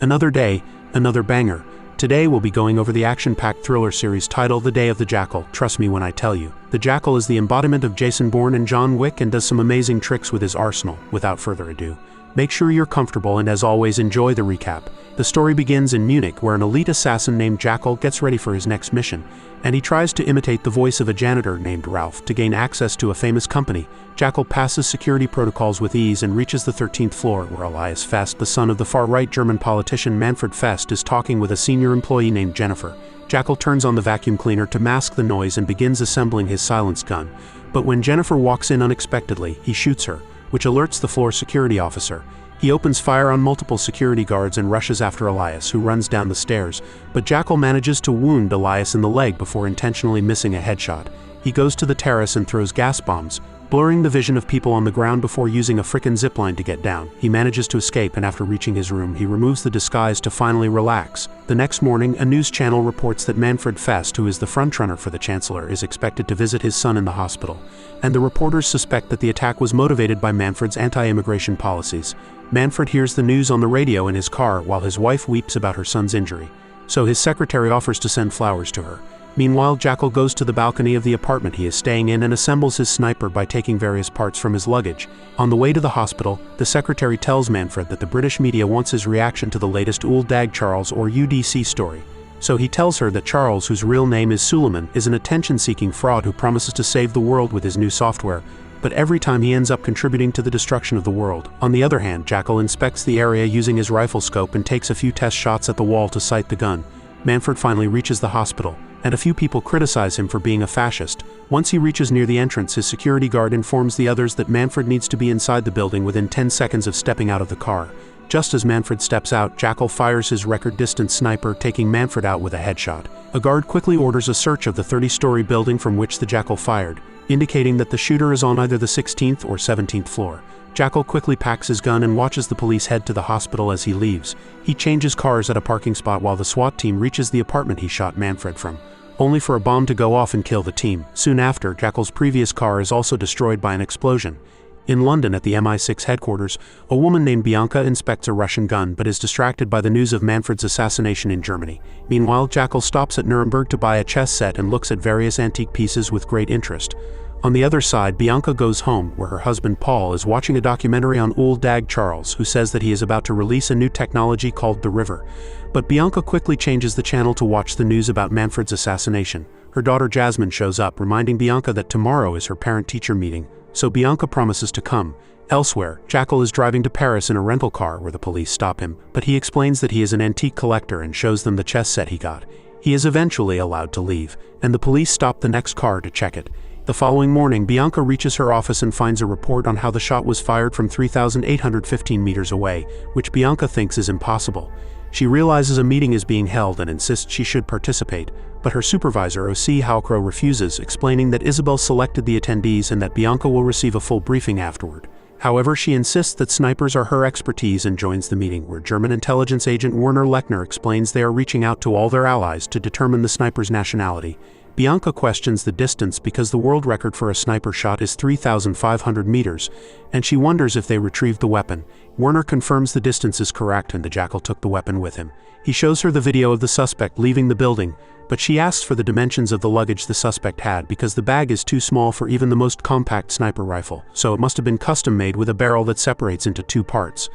Another day, another banger. Today we'll be going over the action-packed thriller series titled The Day of the Jackal. Trust me when I tell you. The Jackal is the embodiment of Jason Bourne and John Wick and does some amazing tricks with his arsenal. Without further ado, make sure you're comfortable and as always enjoy the recap. The story begins in Munich where an elite assassin named Jackal gets ready for his next mission, and he tries to imitate the voice of a janitor named Ralph to gain access to a famous company. Jackal passes security protocols with ease and reaches the 13th floor where Elias Fest, the son of the far-right German politician Manfred Fest, is talking with a senior employee named Jennifer. Jackal turns on the vacuum cleaner to mask the noise and begins assembling his silenced gun. But when Jennifer walks in unexpectedly, he shoots her, which alerts the floor security officer. He opens fire on multiple security guards and rushes after Elias, who runs down the stairs, but Jackal manages to wound Elias in the leg before intentionally missing a headshot. He goes to the terrace and throws gas bombs, blurring the vision of people on the ground before using a frickin' zipline to get down. He manages to escape, and after reaching his room, he removes the disguise to finally relax. The next morning, a news channel reports that Manfred Fest, who is the frontrunner for the Chancellor, is expected to visit his son in the hospital, and the reporters suspect that the attack was motivated by Manfred's anti-immigration policies. Manfred hears the news on the radio in his car while his wife weeps about her son's injury, so his secretary offers to send flowers to her. Meanwhile, Jackal goes to the balcony of the apartment he is staying in and assembles his sniper by taking various parts from his luggage. On the way to the hospital, the secretary tells Manfred that the British media wants his reaction to the latest Old Dag Charles or UDC story. So he tells her that Charles, whose real name is Suleiman, is an attention-seeking fraud who promises to save the world with his new software, but every time he ends up contributing to the destruction of the world. On the other hand, Jackal inspects the area using his rifle scope and takes a few test shots at the wall to sight the gun. Manfred finally reaches the hospital, and a few people criticize him for being a fascist. Once he reaches near the entrance, his security guard informs the others that Manfred needs to be inside the building within 10 seconds of stepping out of the car. Just as Manfred steps out, Jackal fires his record-distance sniper, taking Manfred out with a headshot. A guard quickly orders a search of the 30-story building from which the Jackal fired, indicating that the shooter is on either the 16th or 17th floor. Jackal quickly packs his gun and watches the police head to the hospital as he leaves. He changes cars at a parking spot while the SWAT team reaches the apartment he shot Manfred from, only for a bomb to go off and kill the team. Soon after, Jackal's previous car is also destroyed by an explosion. In London at the MI6 headquarters, a woman named Bianca inspects a Russian gun but is distracted by the news of Manfred's assassination in Germany. Meanwhile, Jackal stops at Nuremberg to buy a chess set and looks at various antique pieces with great interest. On the other side, Bianca goes home, where her husband Paul is watching a documentary on Old Dag Charles, who says that he is about to release a new technology called the River. But Bianca quickly changes the channel to watch the news about Manfred's assassination. Her daughter Jasmine shows up, reminding Bianca that tomorrow is her parent-teacher meeting, so Bianca promises to come. Elsewhere, Jackal is driving to Paris in a rental car where the police stop him, but he explains that he is an antique collector and shows them the chess set he got. He is eventually allowed to leave, and the police stop the next car to check it. The following morning, Bianca reaches her office and finds a report on how the shot was fired from 3,815 meters away, which Bianca thinks is impossible. She realizes a meeting is being held and insists she should participate, but her supervisor, O.C. Halcrow, refuses, explaining that Isabel selected the attendees and that Bianca will receive a full briefing afterward. However, she insists that snipers are her expertise and joins the meeting, where German intelligence agent Werner Lechner explains they are reaching out to all their allies to determine the sniper's nationality. Bianca questions the distance because the world record for a sniper shot is 3,500 meters, and she wonders if they retrieved the weapon. Werner confirms the distance is correct and the Jackal took the weapon with him. He shows her the video of the suspect leaving the building, but she asks for the dimensions of the luggage the suspect had because the bag is too small for even the most compact sniper rifle, so it must have been custom-made with a barrel that separates into two parts.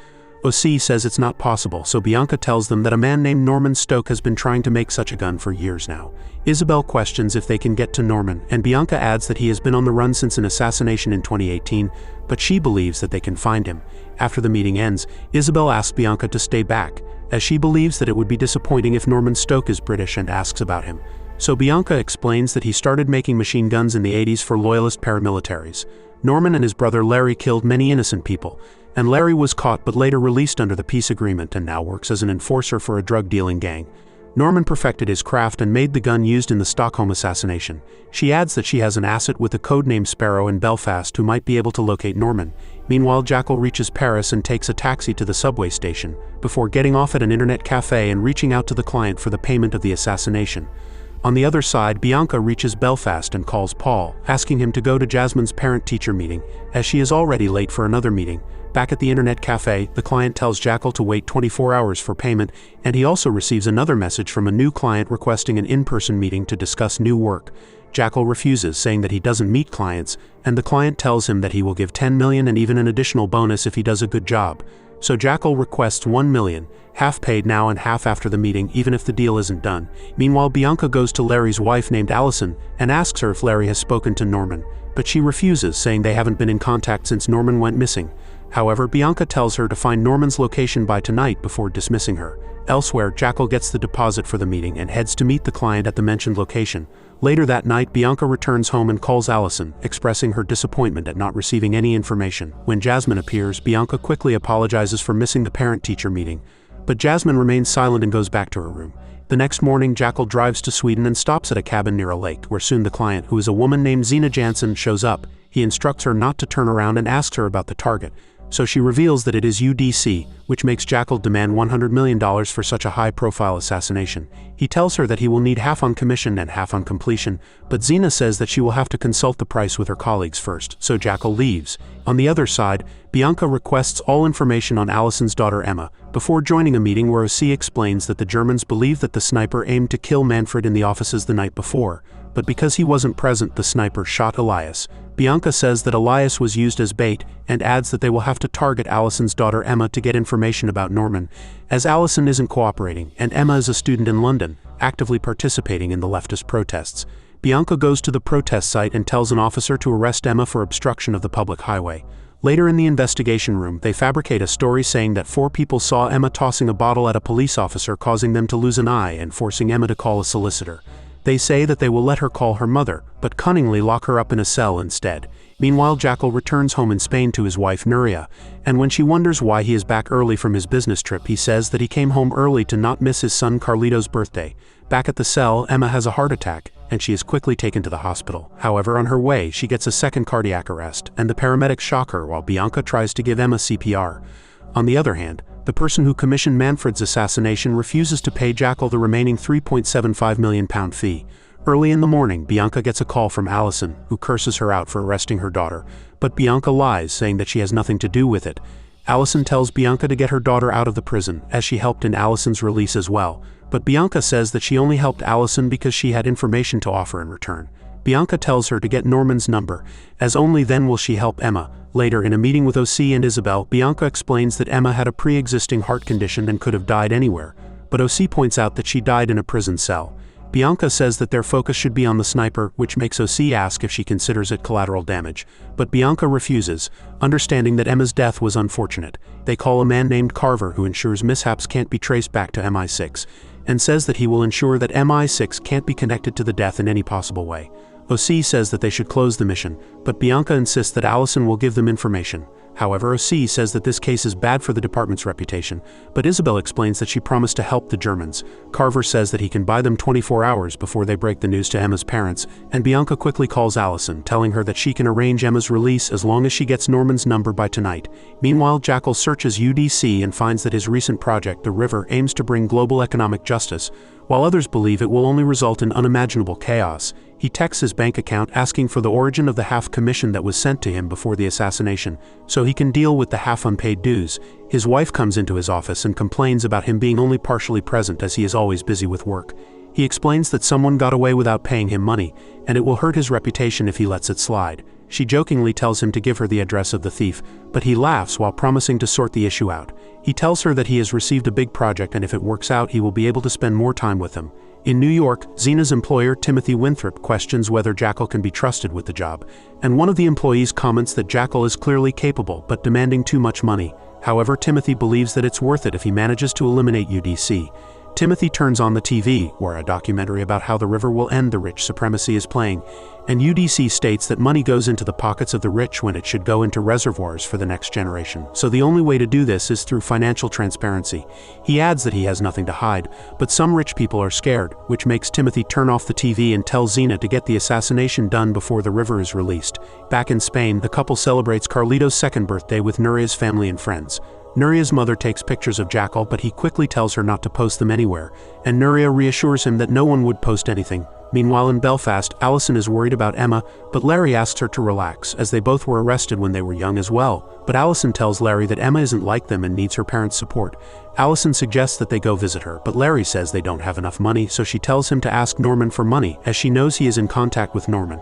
O.C. says it's not possible, so Bianca tells them that a man named Norman Stoke has been trying to make such a gun for years now. Isabel questions if they can get to Norman, and Bianca adds that he has been on the run since an assassination in 2018, but she believes that they can find him. After the meeting ends, Isabel asks Bianca to stay back, as she believes that it would be disappointing if Norman Stoke is British and asks about him. So Bianca explains that he started making machine guns in the 80s for loyalist paramilitaries. Norman and his brother Larry killed many innocent people, and Larry was caught but later released under the peace agreement and now works as an enforcer for a drug-dealing gang. Norman perfected his craft and made the gun used in the Stockholm assassination. She adds that she has an asset with the codename Sparrow in Belfast who might be able to locate Norman. Meanwhile, Jackal reaches Paris and takes a taxi to the subway station, before getting off at an internet cafe and reaching out to the client for the payment of the assassination. On the other side, Bianca reaches Belfast and calls Paul, asking him to go to Jasmine's parent-teacher meeting, as she is already late for another meeting. Back at the internet cafe, the client tells Jackal to wait 24 hours for payment, and he also receives another message from a new client requesting an in-person meeting to discuss new work. Jackal refuses, saying that he doesn't meet clients, and the client tells him that he will give 10 million and even an additional bonus if he does a good job. So Jackal requests 1 million, half paid now and half after the meeting, even if the deal isn't done. Meanwhile, Bianca goes to Larry's wife named Allison and asks her if Larry has spoken to Norman, but she refuses, saying they haven't been in contact since Norman went missing. However, Bianca tells her to find Norman's location by tonight before dismissing her. Elsewhere, Jackal gets the deposit for the meeting and heads to meet the client at the mentioned location. Later that night, Bianca returns home and calls Allison, expressing her disappointment at not receiving any information. When Jasmine appears, Bianca quickly apologizes for missing the parent-teacher meeting, but Jasmine remains silent and goes back to her room. The next morning, Jackal drives to Sweden and stops at a cabin near a lake, where soon the client, who is a woman named Zina Jansen, shows up. He instructs her not to turn around and asks her about the target. So she reveals that it is UDC, which makes Jackal demand $100 million for such a high-profile assassination. He tells her that he will need half on commission and half on completion, but Zina says that she will have to consult the price with her colleagues first, so Jackal leaves. On the other side, Bianca requests all information on Allison's daughter Emma, before joining a meeting where OC explains that the Germans believe that the sniper aimed to kill Manfred in the offices the night before, but because he wasn't present, the sniper shot Elias. Bianca says that Elias was used as bait, and adds that they will have to target Allison's daughter Emma to get information about Norman, as Allison isn't cooperating, and Emma is a student in London, actively participating in the leftist protests. Bianca goes to the protest site and tells an officer to arrest Emma for obstruction of the public highway. Later in the investigation room, they fabricate a story saying that 4 people saw Emma tossing a bottle at a police officer, causing them to lose an eye and forcing Emma to call a solicitor. They say that they will let her call her mother, but cunningly lock her up in a cell instead. Meanwhile, Jackal returns home in Spain to his wife Nuria, and when she wonders why he is back early from his business trip, he says that he came home early to not miss his son Carlito's birthday. Back at the cell, Emma has a heart attack, and she is quickly taken to the hospital. However, on her way, she gets a second cardiac arrest, and the paramedics shock her while Bianca tries to give Emma CPR. On the other hand, the person who commissioned Manfred's assassination refuses to pay Jackal the remaining £3.75 million fee. Early in the morning, Bianca gets a call from Allison, who curses her out for arresting her daughter, but Bianca lies, saying that she has nothing to do with it. Allison tells Bianca to get her daughter out of the prison, as she helped in Allison's release as well, but Bianca says that she only helped Allison because she had information to offer in return. Bianca tells her to get Norman's number, as only then will she help Emma. Later, in a meeting with OC and Isabel, Bianca explains that Emma had a pre-existing heart condition and could have died anywhere, but OC points out that she died in a prison cell. Bianca says that their focus should be on the sniper, which makes OC ask if she considers it collateral damage, but Bianca refuses, understanding that Emma's death was unfortunate. They call a man named Carver who ensures mishaps can't be traced back to MI6, and says that he will ensure that MI6 can't be connected to the death in any possible way. OC says that they should close the mission, but Bianca insists that Allison will give them information. However, OC says that this case is bad for the department's reputation, but Isabel explains that she promised to help the Germans. Carver says that he can buy them 24 hours before they break the news to Emma's parents, and Bianca quickly calls Allison, telling her that she can arrange Emma's release as long as she gets Norman's number by tonight. Meanwhile, Jackal searches UDC and finds that his recent project, The River, aims to bring global economic justice, while others believe it will only result in unimaginable chaos. He texts his bank account asking for the origin of the half commission that was sent to him before the assassination, so he can deal with the half unpaid dues. His wife comes into his office and complains about him being only partially present as he is always busy with work. He explains that someone got away without paying him money, and it will hurt his reputation if he lets it slide. She jokingly tells him to give her the address of the thief, but he laughs while promising to sort the issue out. He tells her that he has received a big project and if it works out he will be able to spend more time with him. In New York, Zena's employer Timothy Winthrop questions whether Jackal can be trusted with the job, and one of the employees comments that Jackal is clearly capable but demanding too much money. However, Timothy believes that it's worth it if he manages to eliminate UDC. Timothy turns on the TV, where a documentary about how the river will end the rich supremacy is playing, and UDC states that money goes into the pockets of the rich when it should go into reservoirs for the next generation, so the only way to do this is through financial transparency. He adds that he has nothing to hide, but some rich people are scared, which makes Timothy turn off the TV and tell Zena to get the assassination done before the river is released. Back in Spain, the couple celebrates Carlito's second birthday with Nuria's family and friends. Nuria's mother takes pictures of Jackal, but he quickly tells her not to post them anywhere, and Nuria reassures him that no one would post anything. Meanwhile in Belfast, Allison is worried about Emma, but Larry asks her to relax, as they both were arrested when they were young as well. But Allison tells Larry that Emma isn't like them and needs her parents' support. Allison suggests that they go visit her, but Larry says they don't have enough money, so she tells him to ask Norman for money, as she knows he is in contact with Norman.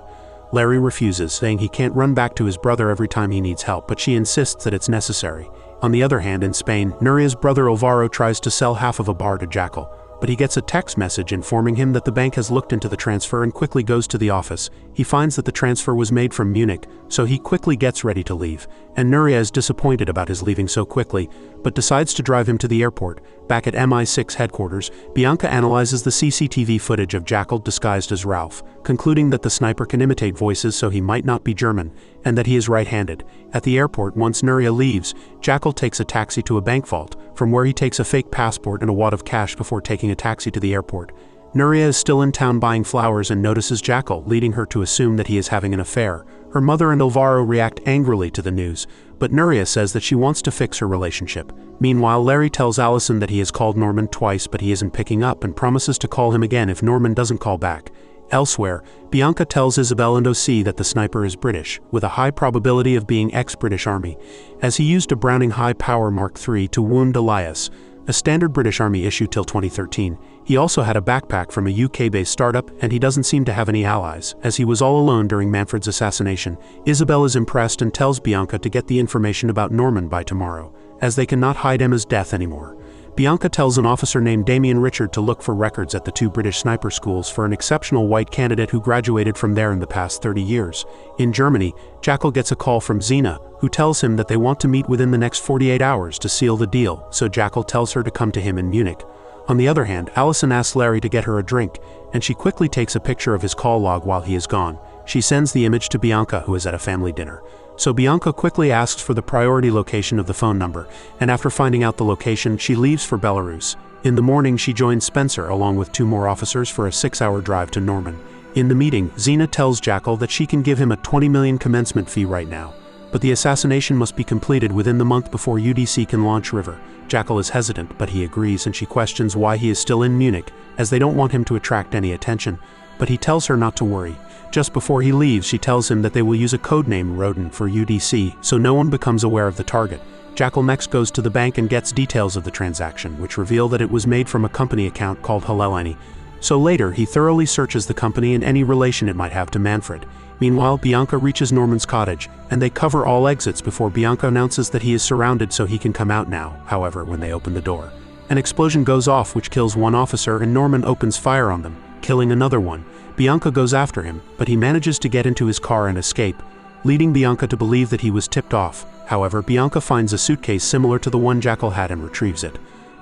Larry refuses, saying he can't run back to his brother every time he needs help, but she insists that it's necessary. On the other hand, in Spain, Nuria's brother Alvaro tries to sell half of a bar to Jackal, but he gets a text message informing him that the bank has looked into the transfer and quickly goes to the office. He finds that the transfer was made from Munich, so he quickly gets ready to leave, and Nuria is disappointed about his leaving so quickly, but decides to drive him to the airport. Back at MI6 headquarters, Bianca analyzes the CCTV footage of Jackal disguised as Ralph, concluding that the sniper can imitate voices so he might not be German, and that he is right-handed. At the airport, once Nuria leaves, Jackal takes a taxi to a bank vault, from where he takes a fake passport and a wad of cash before taking a taxi to the airport. Nuria is still in town buying flowers and notices Jackal, leading her to assume that he is having an affair. Her mother and Alvaro react angrily to the news, but Nuria says that she wants to fix her relationship. Meanwhile, Larry tells Allison that he has called Norman twice but he isn't picking up and promises to call him again if Norman doesn't call back. Elsewhere, Bianca tells Isabel and OC that the sniper is British, with a high probability of being ex-British Army, as he used a Browning High Power Mark III to wound Elias, a standard British Army issue till 2013. He also had a backpack from a UK-based startup, and he doesn't seem to have any allies, as he was all alone during Manfred's assassination. Isabel is impressed and tells Bianca to get the information about Norman by tomorrow, as they cannot hide Emma's death anymore. Bianca tells an officer named Damien Richard to look for records at the 2 British sniper schools for an exceptional white candidate who graduated from there in the past 30 years. In Germany, Jackal gets a call from Zina, who tells him that they want to meet within the next 48 hours to seal the deal, so Jackal tells her to come to him in Munich. On the other hand, Allison asks Larry to get her a drink, and she quickly takes a picture of his call log while he is gone. She sends the image to Bianca, who is at a family dinner. So Bianca quickly asks for the priority location of the phone number, and after finding out the location, she leaves for Belarus. In the morning, she joins Spencer along with 2 more officers for a 6-hour drive to Norman. In the meeting, Zina tells Jackal that she can give him a 20 million commencement fee right now, but the assassination must be completed within the month before UDC can launch River. Jackal is hesitant, but he agrees, and she questions why he is still in Munich, as they don't want him to attract any attention, but he tells her not to worry. Just before he leaves, she tells him that they will use a codename Rodin for UDC, so no one becomes aware of the target. Jackal next goes to the bank and gets details of the transaction, which reveal that it was made from a company account called Hallelini. So later, he thoroughly searches the company and any relation it might have to Manfred. Meanwhile, Bianca reaches Norman's cottage, and they cover all exits before Bianca announces that he is surrounded so he can come out now. However, when they open the door, an explosion goes off which kills 1 officer and Norman opens fire on them, killing another one. Bianca goes after him, but he manages to get into his car and escape, leading Bianca to believe that he was tipped off. However, Bianca finds a suitcase similar to the one Jackal had and retrieves it.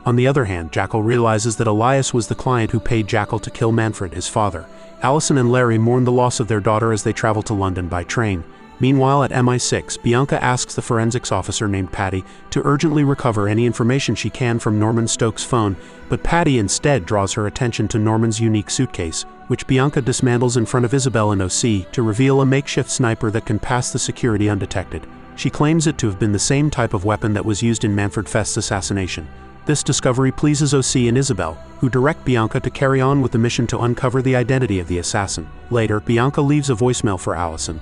On the other hand, Jackal realizes that Elias was the client who paid Jackal to kill Manfred, his father. Allison and Larry mourn the loss of their daughter as they travel to London by train. Meanwhile, at MI6, Bianca asks the forensics officer named Patty to urgently recover any information she can from Norman Stokes' phone, but Patty instead draws her attention to Norman's unique suitcase, which Bianca dismantles in front of Isabel and OC to reveal a makeshift sniper that can pass the security undetected. She claims it to have been the same type of weapon that was used in Manfred Fest's assassination. This discovery pleases OC and Isabel, who direct Bianca to carry on with the mission to uncover the identity of the assassin. Later, Bianca leaves a voicemail for Allison,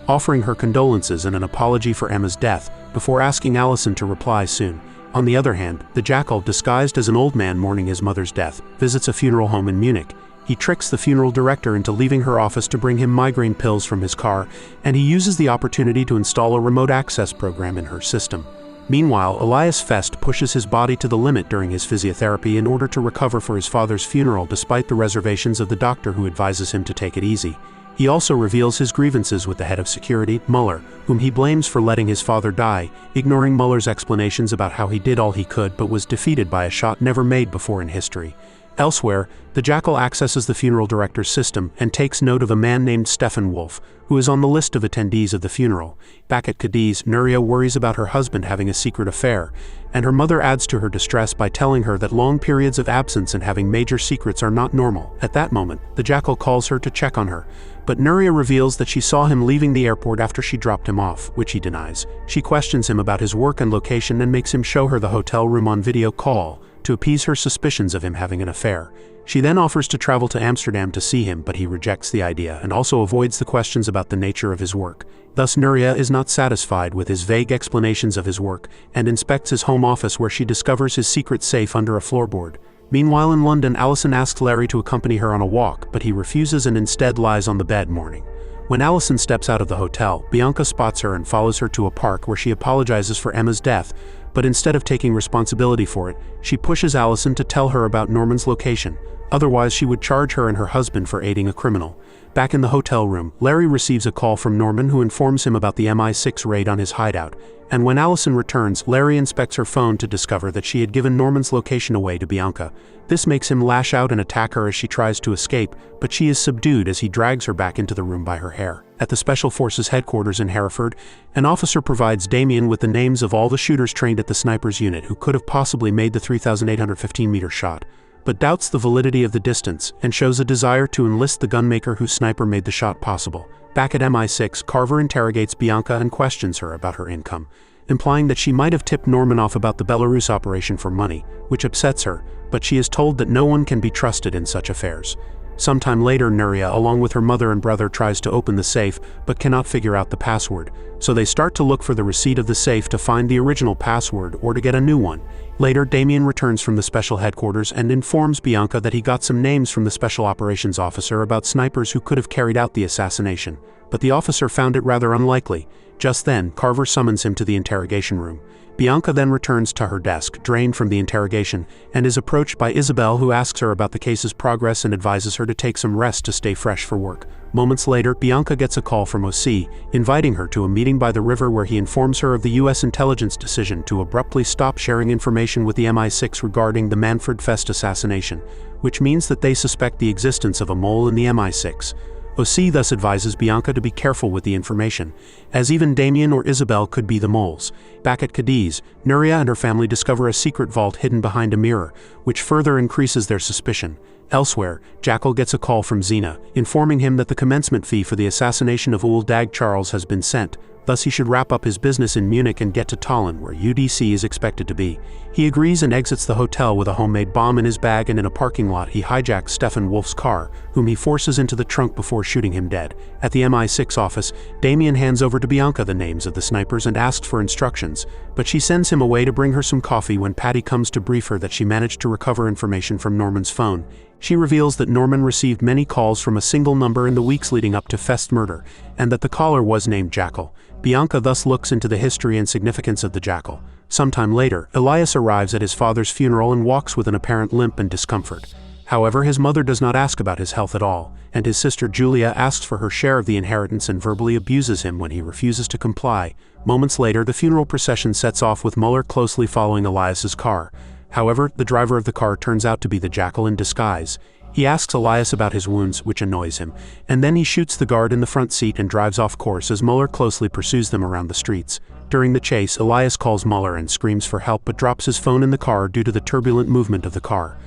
offering her condolences and an apology for Emma's death, before asking Allison to reply soon. On the other hand, the Jackal, disguised as an old man mourning his mother's death, visits a funeral home in Munich. He tricks the funeral director into leaving her office to bring him migraine pills from his car, and he uses the opportunity to install a remote access program in her system. Meanwhile, Elias Fest pushes his body to the limit during his physiotherapy in order to recover for his father's funeral despite the reservations of the doctor who advises him to take it easy. He also reveals his grievances with the head of security, Muller, whom he blames for letting his father die, ignoring Muller's explanations about how he did all he could but was defeated by a shot never made before in history. Elsewhere, the Jackal accesses the funeral director's system and takes note of a man named Stefan Wolf, who is on the list of attendees of the funeral. Back at Cadiz, Nuria worries about her husband having a secret affair, and her mother adds to her distress by telling her that long periods of absence and having major secrets are not normal. At that moment, the Jackal calls her to check on her, but Nuria reveals that she saw him leaving the airport after she dropped him off, which he denies. She questions him about his work and location and makes him show her the hotel room on video call to appease her suspicions of him having an affair. She then offers to travel to Amsterdam to see him, but he rejects the idea and also avoids the questions about the nature of his work. Thus Nuria is not satisfied with his vague explanations of his work and inspects his home office, where she discovers his secret safe under a floorboard. Meanwhile in London, Allison asks Larry to accompany her on a walk, but he refuses and instead lies on the bed mourning. When Allison steps out of the hotel, Bianca spots her and follows her to a park where she apologizes for Emma's death, but instead of taking responsibility for it, she pushes Allison to tell her about Norman's location. Otherwise, she would charge her and her husband for aiding a criminal. Back in the hotel room, Larry receives a call from Norman, who informs him about the MI6 raid on his hideout, and when Allison returns, Larry inspects her phone to discover that she had given Norman's location away to Bianca. This makes him lash out and attack her as she tries to escape, but she is subdued as he drags her back into the room by her hair. At the Special Forces headquarters in Hereford, an officer provides Damien with the names of all the shooters trained at the snipers unit who could have possibly made the 3,815-meter shot, but doubts the validity of the distance and shows a desire to enlist the gunmaker whose sniper made the shot possible. Back at MI6, Carver interrogates Bianca and questions her about her income, implying that she might have tipped Norman off about the Belarus operation for money, which upsets her, but she is told that no one can be trusted in such affairs. Sometime later, Nuria, along with her mother and brother, tries to open the safe but cannot figure out the password, so they start to look for the receipt of the safe to find the original password or to get a new one. Later, Damien returns from the special headquarters and informs Bianca that he got some names from the special operations officer about snipers who could have carried out the assassination, but the officer found it rather unlikely. Just then, Carver summons him to the interrogation room. Bianca then returns to her desk, drained from the interrogation, and is approached by Isabel, who asks her about the case's progress and advises her to take some rest to stay fresh for work. Moments later, Bianca gets a call from OC, inviting her to a meeting by the river where he informs her of the U.S. intelligence decision to abruptly stop sharing information with the MI6 regarding the Manfred Fest assassination, which means that they suspect the existence of a mole in the MI6. OC thus advises Bianca to be careful with the information, as even Damien or Isabel could be the moles. Back at Cadiz, Nuria and her family discover a secret vault hidden behind a mirror, which further increases their suspicion. Elsewhere, Jackal gets a call from Zena, informing him that the commencement fee for the assassination of Ul Dag Charles has been sent. Thus he should wrap up his business in Munich and get to Tallinn, where UDC is expected to be. He agrees and exits the hotel with a homemade bomb in his bag, and in a parking lot he hijacks Stefan Wolf's car, whom he forces into the trunk before shooting him dead. At the MI6 office, Damien hands over to Bianca the names of the snipers and asks for instructions, but she sends him away to bring her some coffee when Patty comes to brief her that she managed to recover information from Norman's phone. She reveals that Norman received many calls from a single number in the weeks leading up to Fest murder, and that the caller was named Jackal. Bianca thus looks into the history and significance of the Jackal. Sometime later, Elias arrives at his father's funeral and walks with an apparent limp and discomfort. However, his mother does not ask about his health at all, and his sister Julia asks for her share of the inheritance and verbally abuses him when he refuses to comply. Moments later, the funeral procession sets off with Muller closely following Elias's car. However, the driver of the car turns out to be the Jackal in disguise. He asks Elias about his wounds, which annoys him, and then he shoots the guard in the front seat and drives off course as Muller closely pursues them around the streets. During the chase, Elias calls Muller and screams for help but drops his phone in the car due to the turbulent movement of the car.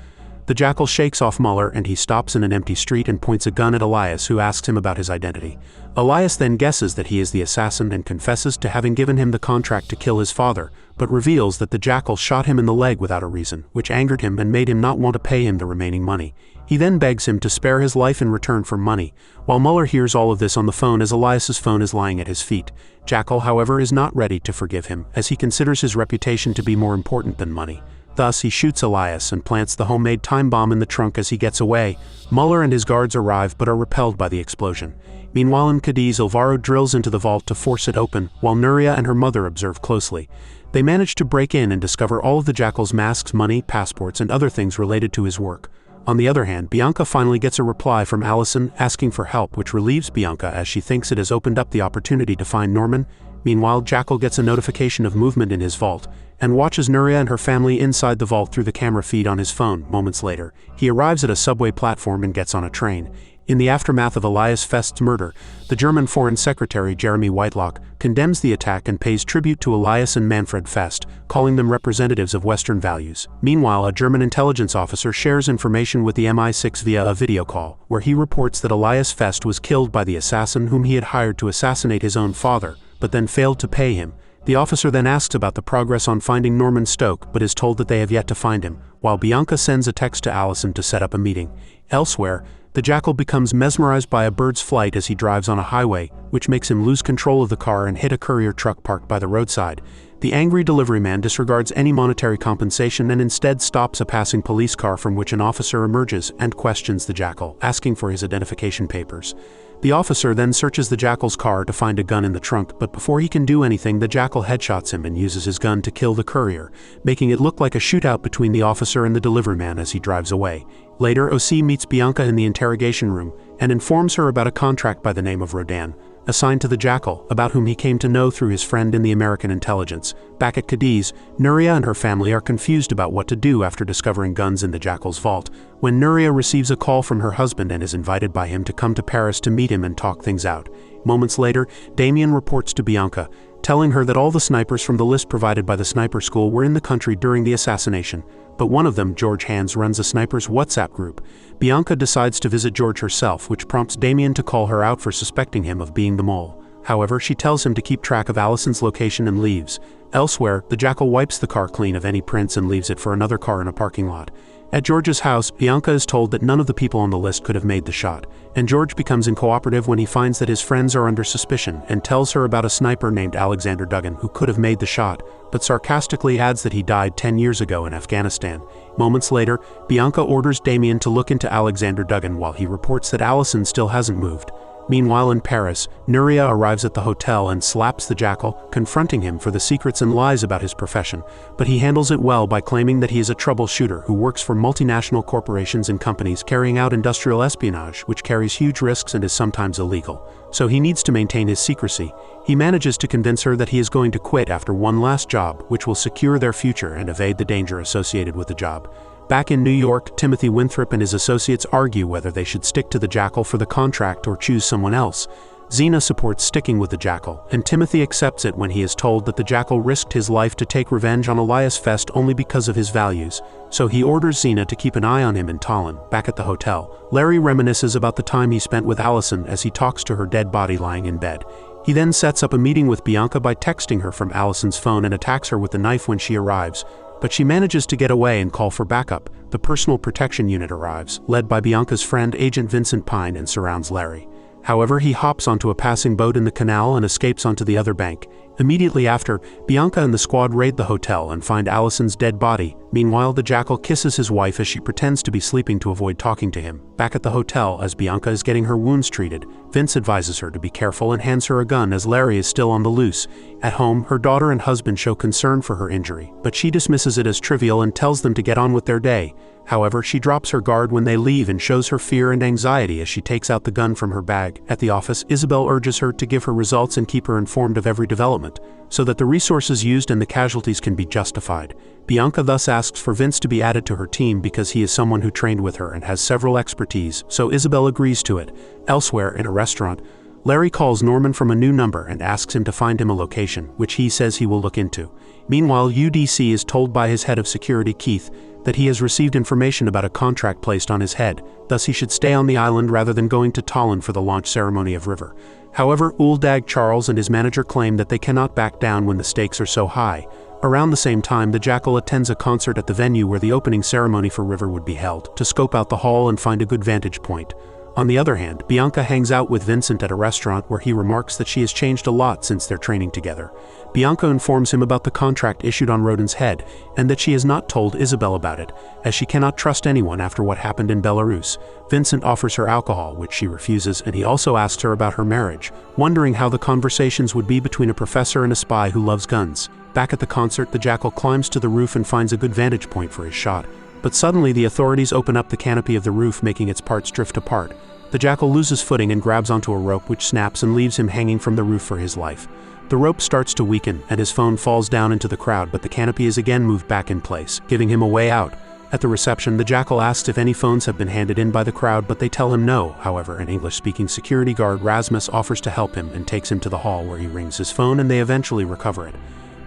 The Jackal shakes off Muller and he stops in an empty street and points a gun at Elias, who asks him about his identity. Elias then guesses that he is the assassin and confesses to having given him the contract to kill his father, but reveals that the Jackal shot him in the leg without a reason, which angered him and made him not want to pay him the remaining money. He then begs him to spare his life in return for money, while Muller hears all of this on the phone as Elias's phone is lying at his feet. Jackal, however, is not ready to forgive him, as he considers his reputation to be more important than money. Thus, he shoots Elias and plants the homemade time bomb in the trunk as he gets away. Muller and his guards arrive but are repelled by the explosion. Meanwhile in Cadiz, Alvaro drills into the vault to force it open, while Nuria and her mother observe closely. They manage to break in and discover all of the Jackal's masks, money, passports, and other things related to his work. On the other hand, Bianca finally gets a reply from Allison asking for help, which relieves Bianca as she thinks it has opened up the opportunity to find Norman. Meanwhile, Jackal gets a notification of movement in his vault, and watches Nuria and her family inside the vault through the camera feed on his phone. Moments later, he arrives at a subway platform and gets on a train. In the aftermath of Elias Fest's murder, the German Foreign Secretary Jeremy Whitelock condemns the attack and pays tribute to Elias and Manfred Fest, calling them representatives of Western values. Meanwhile, a German intelligence officer shares information with the MI6 via a video call, where he reports that Elias Fest was killed by the assassin whom he had hired to assassinate his own father, but then failed to pay him. The officer then asks about the progress on finding Norman Stoke, but is told that they have yet to find him, while Bianca sends a text to Allison to set up a meeting. Elsewhere, the Jackal becomes mesmerized by a bird's flight as he drives on a highway, which makes him lose control of the car and hit a courier truck parked by the roadside. The angry delivery man disregards any monetary compensation and instead stops a passing police car from which an officer emerges and questions the Jackal, asking for his identification papers. The officer then searches the Jackal's car to find a gun in the trunk, but before he can do anything, the Jackal headshots him and uses his gun to kill the courier, making it look like a shootout between the officer and the delivery man as he drives away. Later, OC meets Bianca in the interrogation room and informs her about a contract by the name of Rodan, assigned to the Jackal, about whom he came to know through his friend in the American intelligence. Back at Cadiz, Nuria and her family are confused about what to do after discovering guns in the Jackal's vault, when Nuria receives a call from her husband and is invited by him to come to Paris to meet him and talk things out. Moments later, Damien reports to Bianca, telling her that all the snipers from the list provided by the sniper school were in the country during the assassination, but one of them, George Hands, runs a sniper's WhatsApp group. Bianca decides to visit George herself, which prompts Damien to call her out for suspecting him of being the mole. However, she tells him to keep track of Allison's location and leaves. Elsewhere, the Jackal wipes the car clean of any prints and leaves it for another car in a parking lot. At George's house, Bianca is told that none of the people on the list could have made the shot, and George becomes uncooperative when he finds that his friends are under suspicion and tells her about a sniper named Alexander Duggan who could have made the shot, but sarcastically adds that he died 10 years ago in Afghanistan. Moments later, Bianca orders Damien to look into Alexander Duggan while he reports that Allison still hasn't moved. Meanwhile, in Paris, Nuria arrives at the hotel and slaps the Jackal, confronting him for the secrets and lies about his profession, but he handles it well by claiming that he is a troubleshooter who works for multinational corporations and companies carrying out industrial espionage, which carries huge risks and is sometimes illegal. So he needs to maintain his secrecy. He manages to convince her that he is going to quit after one last job, which will secure their future and evade the danger associated with the job. Back in New York, Timothy Winthrop and his associates argue whether they should stick to the Jackal for the contract or choose someone else. Xena supports sticking with the Jackal, and Timothy accepts it when he is told that the Jackal risked his life to take revenge on Elias Fest only because of his values, so he orders Xena to keep an eye on him in Tallinn. Back at the hotel, Larry reminisces about the time he spent with Allison as he talks to her dead body lying in bed. He then sets up a meeting with Bianca by texting her from Allison's phone and attacks her with a knife when she arrives, but she manages to get away and call for backup. The personal protection unit arrives, led by Bianca's friend Agent Vincent Pine, and surrounds Larry. However, he hops onto a passing boat in the canal and escapes onto the other bank. Immediately after, Bianca and the squad raid the hotel and find Allison's dead body. Meanwhile, the Jackal kisses his wife as she pretends to be sleeping to avoid talking to him. Back at the hotel, as Bianca is getting her wounds treated, Vince advises her to be careful and hands her a gun as Larry is still on the loose. At home, her daughter and husband show concern for her injury, but she dismisses it as trivial and tells them to get on with their day. However, she drops her guard when they leave and shows her fear and anxiety as she takes out the gun from her bag. At the office, Isabel urges her to give her results and keep her informed of every development, so that the resources used and the casualties can be justified. Bianca thus asks for Vince to be added to her team because he is someone who trained with her and has several expertise, so Isabel agrees to it. Elsewhere, in a restaurant, Larry calls Norman from a new number and asks him to find him a location, which he says he will look into. Meanwhile, UDC is told by his head of security, Keith, that he has received information about a contract placed on his head, thus he should stay on the island rather than going to Tallinn for the launch ceremony of River. However, Uldag Charles and his manager claim that they cannot back down when the stakes are so high. Around the same time, the Jackal attends a concert at the venue where the opening ceremony for River would be held, to scope out the hall and find a good vantage point. On the other hand, Bianca hangs out with Vincent at a restaurant where he remarks that she has changed a lot since their training together. Bianca informs him about the contract issued on Rodin's head, and that she has not told Isabel about it, as she cannot trust anyone after what happened in Belarus. Vincent offers her alcohol, which she refuses, and he also asks her about her marriage, wondering how the conversations would be between a professor and a spy who loves guns. Back at the concert, the Jackal climbs to the roof and finds a good vantage point for his shot. But suddenly the authorities open up the canopy of the roof, making its parts drift apart. The Jackal loses footing and grabs onto a rope which snaps and leaves him hanging from the roof for his life. The rope starts to weaken, and his phone falls down into the crowd, but the canopy is again moved back in place, giving him a way out. At the reception, the Jackal asks if any phones have been handed in by the crowd, but they tell him no. However, an English-speaking security guard, Rasmus, offers to help him and takes him to the hall where he rings his phone, and they eventually recover it.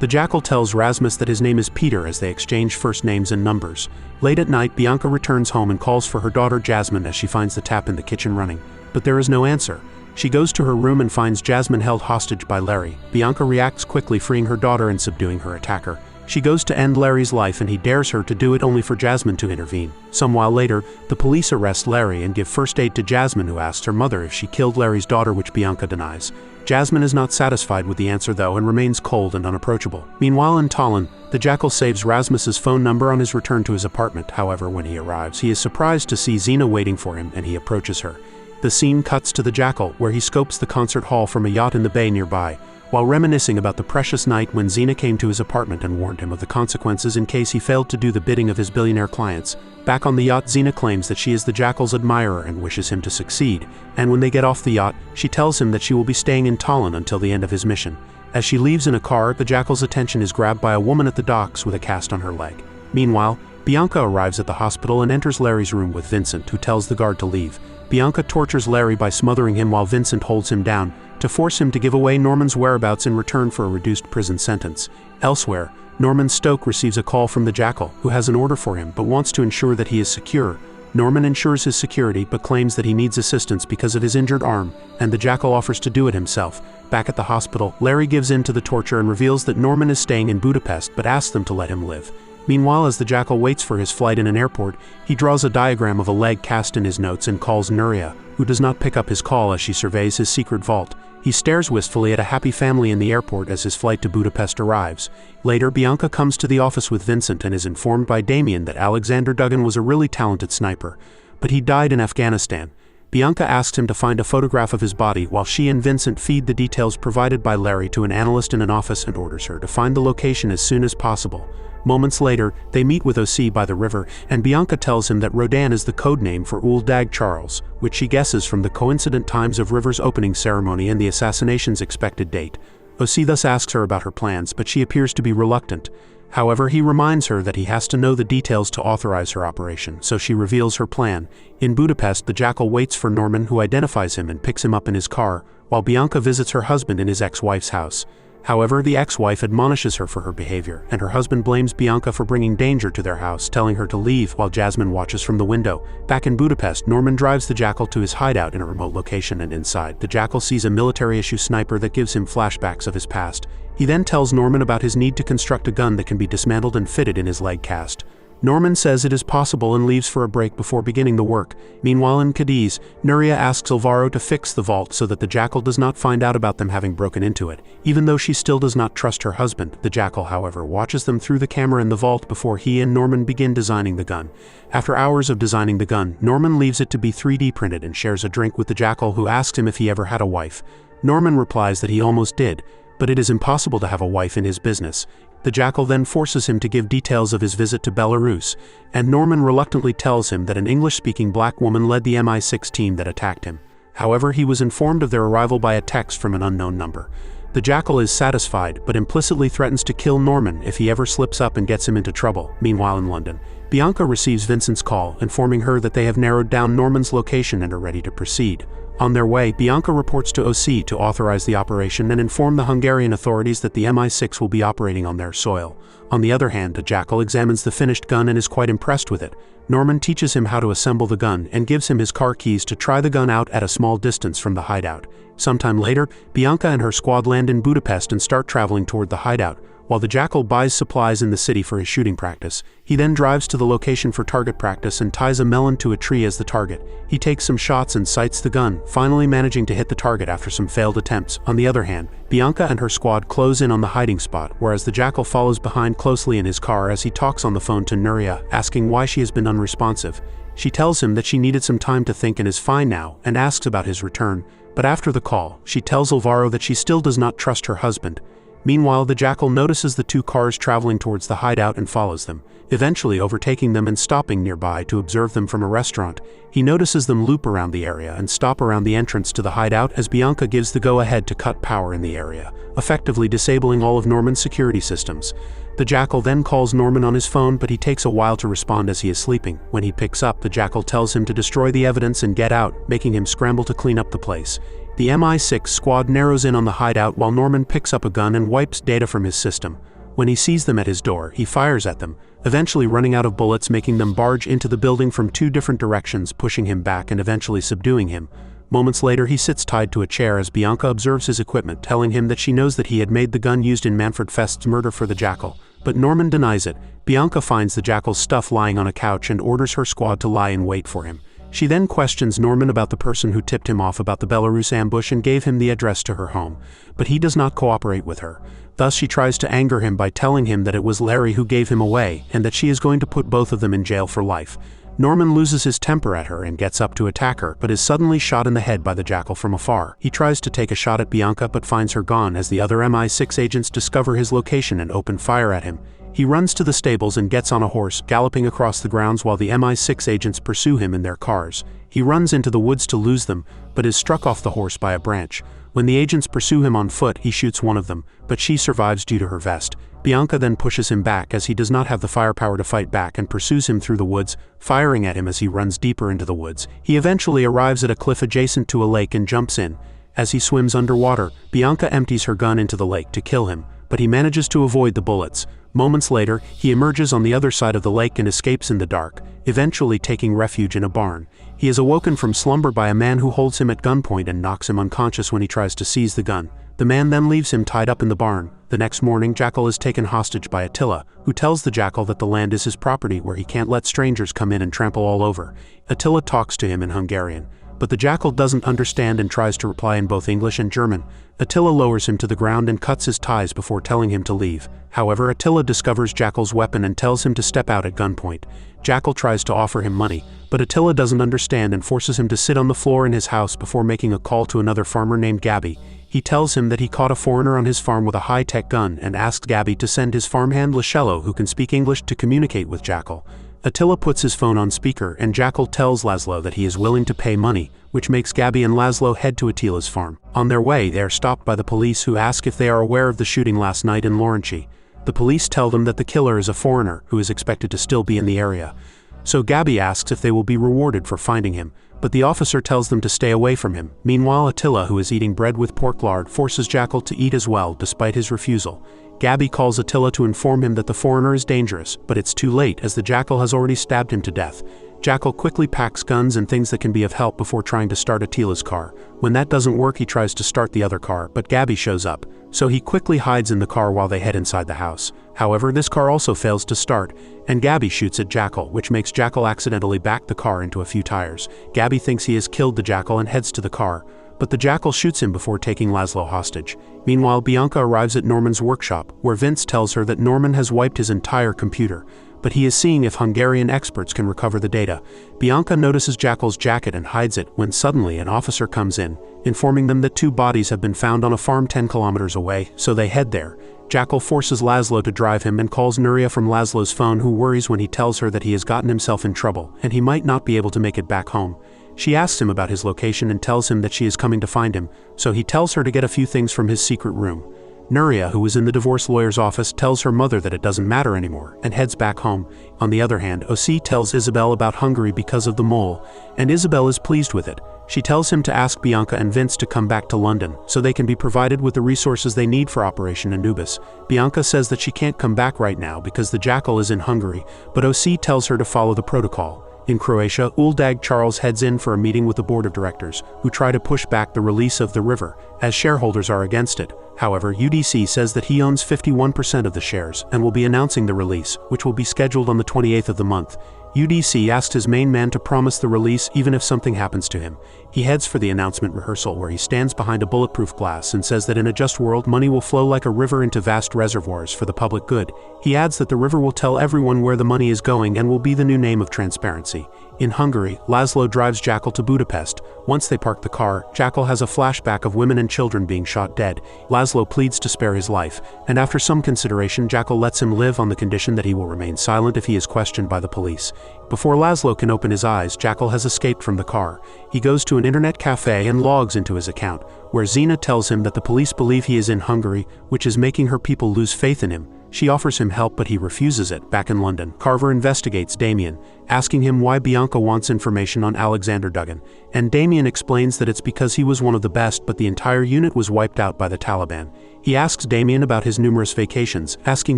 The Jackal tells Rasmus that his name is Peter as they exchange first names and numbers. Late at night, Bianca returns home and calls for her daughter Jasmine as she finds the tap in the kitchen running, but there is no answer. She goes to her room and finds Jasmine held hostage by Larry. Bianca reacts quickly, freeing her daughter and subduing her attacker. She goes to end Larry's life and he dares her to do it, only for Jasmine to intervene. Some while later, the police arrest Larry and give first aid to Jasmine, who asks her mother if she killed Larry's daughter, which Bianca denies. Jasmine is not satisfied with the answer though and remains cold and unapproachable. Meanwhile in Tallinn, the Jackal saves Rasmus's phone number on his return to his apartment. However, when he arrives, he is surprised to see Zina waiting for him and he approaches her. The scene cuts to the Jackal, where he scopes the concert hall from a yacht in the bay nearby, while reminiscing about the precious night when Zina came to his apartment and warned him of the consequences in case he failed to do the bidding of his billionaire clients. Back on the yacht, Zina claims that she is the Jackal's admirer and wishes him to succeed, and when they get off the yacht, she tells him that she will be staying in Tallinn until the end of his mission. As she leaves in a car, the Jackal's attention is grabbed by a woman at the docks with a cast on her leg. Meanwhile, Bianca arrives at the hospital and enters Larry's room with Vincent, who tells the guard to leave. Bianca tortures Larry by smothering him while Vincent holds him down, to force him to give away Norman's whereabouts in return for a reduced prison sentence. Elsewhere, Norman Stoke receives a call from the Jackal, who has an order for him but wants to ensure that he is secure. Norman ensures his security but claims that he needs assistance because of his injured arm, and the Jackal offers to do it himself. Back at the hospital, Larry gives in to the torture and reveals that Norman is staying in Budapest but asks them to let him live. Meanwhile, as the Jackal waits for his flight in an airport, he draws a diagram of a leg cast in his notes and calls Nuria, who does not pick up his call as she surveys his secret vault. He stares wistfully at a happy family in the airport as his flight to Budapest arrives. Later, Bianca comes to the office with Vincent and is informed by Damien that Alexander Duggan was a really talented sniper, but he died in Afghanistan. Bianca asks him to find a photograph of his body while she and Vincent feed the details provided by Larry to an analyst in an office and orders her to find the location as soon as possible. Moments later, they meet with OC by the river, and Bianca tells him that Rodan is the code name for Ul Dag Charles, which she guesses from the coincident times of River's opening ceremony and the assassination's expected date. OC thus asks her about her plans, but she appears to be reluctant. However, he reminds her that he has to know the details to authorize her operation, so she reveals her plan. In Budapest, the Jackal waits for Norman, who identifies him and picks him up in his car, while Bianca visits her husband in his ex-wife's house. However, the ex-wife admonishes her for her behavior, and her husband blames Bianca for bringing danger to their house, telling her to leave while Jasmine watches from the window. Back in Budapest, Norman drives the Jackal to his hideout in a remote location, and inside, the Jackal sees a military-issue sniper that gives him flashbacks of his past. He then tells Norman about his need to construct a gun that can be dismantled and fitted in his leg cast. Norman says it is possible and leaves for a break before beginning the work. Meanwhile in Cadiz, Nuria asks Alvaro to fix the vault so that the Jackal does not find out about them having broken into it. Even though she still does not trust her husband, the Jackal, however, watches them through the camera in the vault before he and Norman begin designing the gun. After hours of designing the gun, Norman leaves it to be 3D printed and shares a drink with the Jackal, who asks him if he ever had a wife. Norman replies that he almost did, but it is impossible to have a wife in his business. The Jackal then forces him to give details of his visit to Belarus, and Norman reluctantly tells him that an English-speaking black woman led the MI6 team that attacked him. However, he was informed of their arrival by a text from an unknown number. The Jackal is satisfied, but implicitly threatens to kill Norman if he ever slips up and gets him into trouble. Meanwhile in London, Bianca receives Vincent's call, informing her that they have narrowed down Norman's location and are ready to proceed. On their way, Bianca reports to OC to authorize the operation and inform the Hungarian authorities that the MI6 will be operating on their soil. On the other hand, the Jackal examines the finished gun and is quite impressed with it. Norman teaches him how to assemble the gun and gives him his car keys to try the gun out at a small distance from the hideout. Sometime later, Bianca and her squad land in Budapest and start traveling toward the hideout. While the Jackal buys supplies in the city for his shooting practice, he then drives to the location for target practice and ties a melon to a tree as the target. He takes some shots and sights the gun, finally managing to hit the target after some failed attempts. On the other hand, Bianca and her squad close in on the hiding spot, whereas the Jackal follows behind closely in his car as he talks on the phone to Nuria, asking why she has been unresponsive. She tells him that she needed some time to think and is fine now, and asks about his return. But after the call, she tells Alvaro that she still does not trust her husband. Meanwhile, the Jackal notices the two cars traveling towards the hideout and follows them, eventually overtaking them and stopping nearby to observe them from a restaurant. He notices them loop around the area and stop around the entrance to the hideout as Bianca gives the go-ahead to cut power in the area, effectively disabling all of Norman's security systems. The Jackal then calls Norman on his phone, but he takes a while to respond as he is sleeping. When he picks up, the Jackal tells him to destroy the evidence and get out, making him scramble to clean up the place. The MI6 squad narrows in on the hideout while Norman picks up a gun and wipes data from his system. When he sees them at his door, he fires at them, eventually running out of bullets, making them barge into the building from two different directions, pushing him back and eventually subduing him. Moments later, he sits tied to a chair as Bianca observes his equipment, telling him that she knows that he had made the gun used in Manfred Fest's murder for the Jackal. But Norman denies it. Bianca finds the Jackal's stuff lying on a couch and orders her squad to lie in wait for him. She then questions Norman about the person who tipped him off about the Belarus ambush and gave him the address to her home, but he does not cooperate with her. Thus she tries to anger him by telling him that it was Larry who gave him away and that she is going to put both of them in jail for life. Norman loses his temper at her and gets up to attack her, but is suddenly shot in the head by the Jackal from afar. He tries to take a shot at Bianca but finds her gone as the other MI6 agents discover his location and open fire at him. He runs to the stables and gets on a horse, galloping across the grounds while the MI6 agents pursue him in their cars. He runs into the woods to lose them, but is struck off the horse by a branch. When the agents pursue him on foot, he shoots one of them, but she survives due to her vest. Bianca then pushes him back as he does not have the firepower to fight back and pursues him through the woods, firing at him as he runs deeper into the woods. He eventually arrives at a cliff adjacent to a lake and jumps in. As he swims underwater, Bianca empties her gun into the lake to kill him, but he manages to avoid the bullets. Moments later, he emerges on the other side of the lake and escapes in the dark, eventually taking refuge in a barn. He is awoken from slumber by a man who holds him at gunpoint and knocks him unconscious when he tries to seize the gun. The man then leaves him tied up in the barn. The next morning, Jackal is taken hostage by Attila, who tells the Jackal that the land is his property where he can't let strangers come in and trample all over. Attila talks to him in Hungarian, but the Jackal doesn't understand and tries to reply in both English and German. Attila lowers him to the ground and cuts his ties before telling him to leave. However, Attila discovers Jackal's weapon and tells him to step out at gunpoint. Jackal tries to offer him money, but Attila doesn't understand and forces him to sit on the floor in his house before making a call to another farmer named Gabby. He tells him that he caught a foreigner on his farm with a high-tech gun and asked Gabby to send his farmhand Lascello, who can speak English, to communicate with Jackal. Attila puts his phone on speaker and Jackal tells Laszlo that he is willing to pay money, which makes Gabby and Laszlo head to Attila's farm. On their way, they are stopped by the police, who ask if they are aware of the shooting last night in Laurenci. The police tell them that the killer is a foreigner who is expected to still be in the area. So Gabby asks if they will be rewarded for finding him, but the officer tells them to stay away from him. Meanwhile, Attila, who is eating bread with pork lard, forces Jackal to eat as well, despite his refusal. Gabby calls Attila to inform him that the foreigner is dangerous, but it's too late as the Jackal has already stabbed him to death. Jackal quickly packs guns and things that can be of help before trying to start Attila's car. When that doesn't work, he tries to start the other car, but Gabby shows up, so he quickly hides in the car while they head inside the house. However, this car also fails to start, and Gabby shoots at Jackal, which makes Jackal accidentally back the car into a few tires. Gabby thinks he has killed the Jackal and heads to the car, but the Jackal shoots him before taking Laszlo hostage. Meanwhile, Bianca arrives at Norman's workshop, where Vince tells her that Norman has wiped his entire computer, but he is seeing if Hungarian experts can recover the data. Bianca notices Jackal's jacket and hides it when suddenly an officer comes in, informing them that 2 bodies have been found on a farm 10 kilometers away, so they head there. Jackal forces Laszlo to drive him and calls Nuria from Laszlo's phone, who worries when he tells her that he has gotten himself in trouble and he might not be able to make it back home. She asks him about his location and tells him that she is coming to find him, so he tells her to get a few things from his secret room. Nuria, who is in the divorce lawyer's office, tells her mother that it doesn't matter anymore and heads back home. On the other hand, Osi tells Isabel about Hungary because of the mole, and Isabel is pleased with it. She tells him to ask Bianca and Vince to come back to London so they can be provided with the resources they need for Operation Anubis. Bianca says that she can't come back right now because the Jackal is in Hungary, but Osi tells her to follow the protocol. In Croatia, Uldag Charles heads in for a meeting with the board of directors, who try to push back the release of the river, as shareholders are against it. However, UDC says that he owns 51% of the shares and will be announcing the release, which will be scheduled on the 28th of the month. UDC asked his main man to promise the release even if something happens to him. He heads for the announcement rehearsal, where he stands behind a bulletproof glass and says that in a just world, money will flow like a river into vast reservoirs for the public good. He adds that the river will tell everyone where the money is going and will be the new name of transparency. In Hungary, Laszlo drives Jackal to Budapest. Once they park the car, Jackal has a flashback of women and children being shot dead. Laszlo pleads to spare his life, and after some consideration, Jackal lets him live on the condition that he will remain silent if he is questioned by the police. Before Laszlo can open his eyes, Jackal has escaped from the car. He goes to an internet cafe and logs into his account, where Zina tells him that the police believe he is in Hungary, which is making her people lose faith in him. She offers him help, but he refuses it. Back in London, Carver investigates Damien, asking him why Bianca wants information on Alexander Duggan, and Damien explains that it's because he was one of the best, but the entire unit was wiped out by the Taliban. He asks Damien about his numerous vacations, asking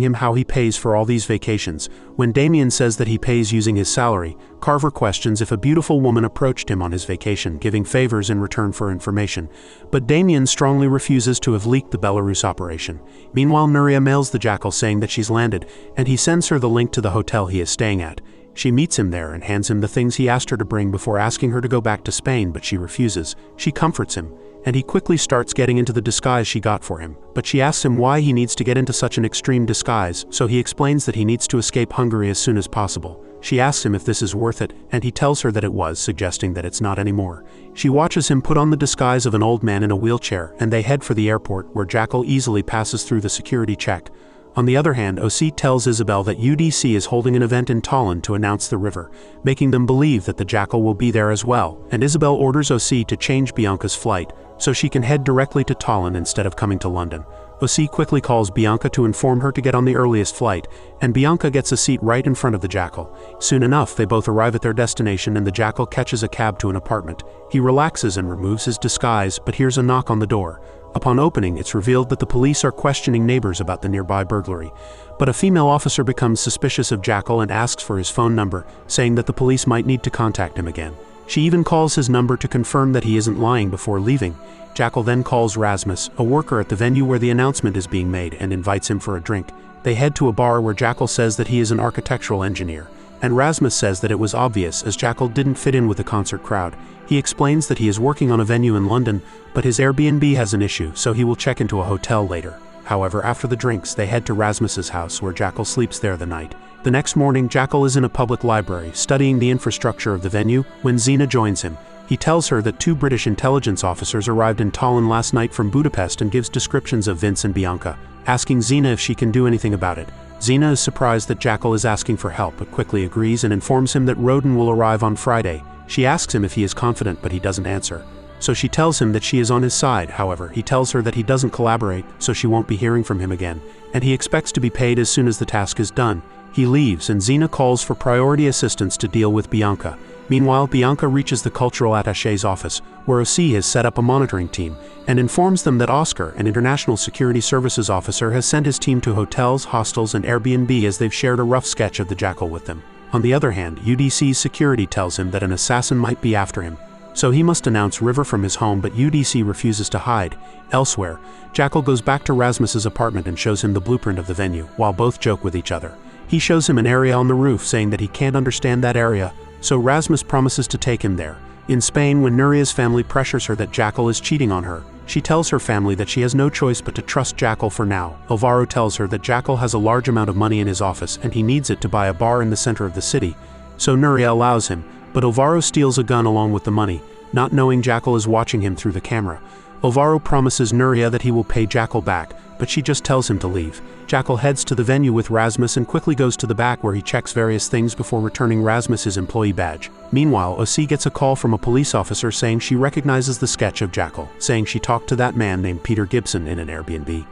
him how he pays for all these vacations. When Damien says that he pays using his salary, Carver questions if a beautiful woman approached him on his vacation, giving favors in return for information. But Damien strongly refuses to have leaked the Belarus operation. Meanwhile, Nuria mails the Jackal saying that she's landed, and he sends her the link to the hotel he is staying at. She meets him there and hands him the things he asked her to bring before asking her to go back to Spain, but she refuses. She comforts him, and he quickly starts getting into the disguise she got for him, but she asks him why he needs to get into such an extreme disguise, so he explains that he needs to escape Hungary as soon as possible. She asks him if this is worth it, and he tells her that it was, suggesting that it's not anymore. She watches him put on the disguise of an old man in a wheelchair, and they head for the airport, where Jackal easily passes through the security check. On the other hand, OC tells Isabel that UDC is holding an event in Tallinn to announce the river, making them believe that the Jackal will be there as well, and Isabel orders OC to change Bianca's flight, so she can head directly to Tallinn instead of coming to London. OC quickly calls Bianca to inform her to get on the earliest flight, and Bianca gets a seat right in front of the Jackal. Soon enough, they both arrive at their destination and the Jackal catches a cab to an apartment. He relaxes and removes his disguise, but hears a knock on the door. Upon opening, it's revealed that the police are questioning neighbors about the nearby burglary. But a female officer becomes suspicious of Jackal and asks for his phone number, saying that the police might need to contact him again. She even calls his number to confirm that he isn't lying before leaving. Jackal then calls Rasmus, a worker at the venue where the announcement is being made, and invites him for a drink. They head to a bar where Jackal says that he is an architectural engineer, and Rasmus says that it was obvious as Jackal didn't fit in with the concert crowd. He explains that he is working on a venue in London, but his Airbnb has an issue, so he will check into a hotel later. However, after the drinks, they head to Rasmus's house, where Jackal sleeps there the night. The next morning, Jackal is in a public library, studying the infrastructure of the venue, when Zina joins him. He tells her that 2 British intelligence officers arrived in Tallinn last night from Budapest and gives descriptions of Vince and Bianca, asking Zina if she can do anything about it. Zina is surprised that Jackal is asking for help, but quickly agrees and informs him that Roden will arrive on Friday. She asks him if he is confident, but he doesn't answer. So she tells him that she is on his side. However, he tells her that he doesn't collaborate, so she won't be hearing from him again, and he expects to be paid as soon as the task is done. He leaves, and Zina calls for priority assistance to deal with Bianca. Meanwhile, Bianca reaches the cultural attaché's office, where OC has set up a monitoring team, and informs them that Oscar, an international security services officer, has sent his team to hotels, hostels, and Airbnb as they've shared a rough sketch of the Jackal with them. On the other hand, UDC's security tells him that an assassin might be after him, so he must announce River from his home, but UDC refuses to hide. Elsewhere, Jackal goes back to Rasmus's apartment and shows him the blueprint of the venue, while both joke with each other. He shows him an area on the roof, saying that he can't understand that area, so Rasmus promises to take him there. In Spain, when Nuria's family pressures her that Jackal is cheating on her, she tells her family that she has no choice but to trust Jackal for now. Alvaro tells her that Jackal has a large amount of money in his office and he needs it to buy a bar in the center of the city, so Nuria allows him, but Alvaro steals a gun along with the money, not knowing Jackal is watching him through the camera. Alvaro promises Nuria that he will pay Jackal back, but she just tells him to leave. Jackal heads to the venue with Rasmus and quickly goes to the back where he checks various things before returning Rasmus his employee badge. Meanwhile, OC gets a call from a police officer saying she recognizes the sketch of Jackal, saying she talked to that man named Peter Gibson in an Airbnb.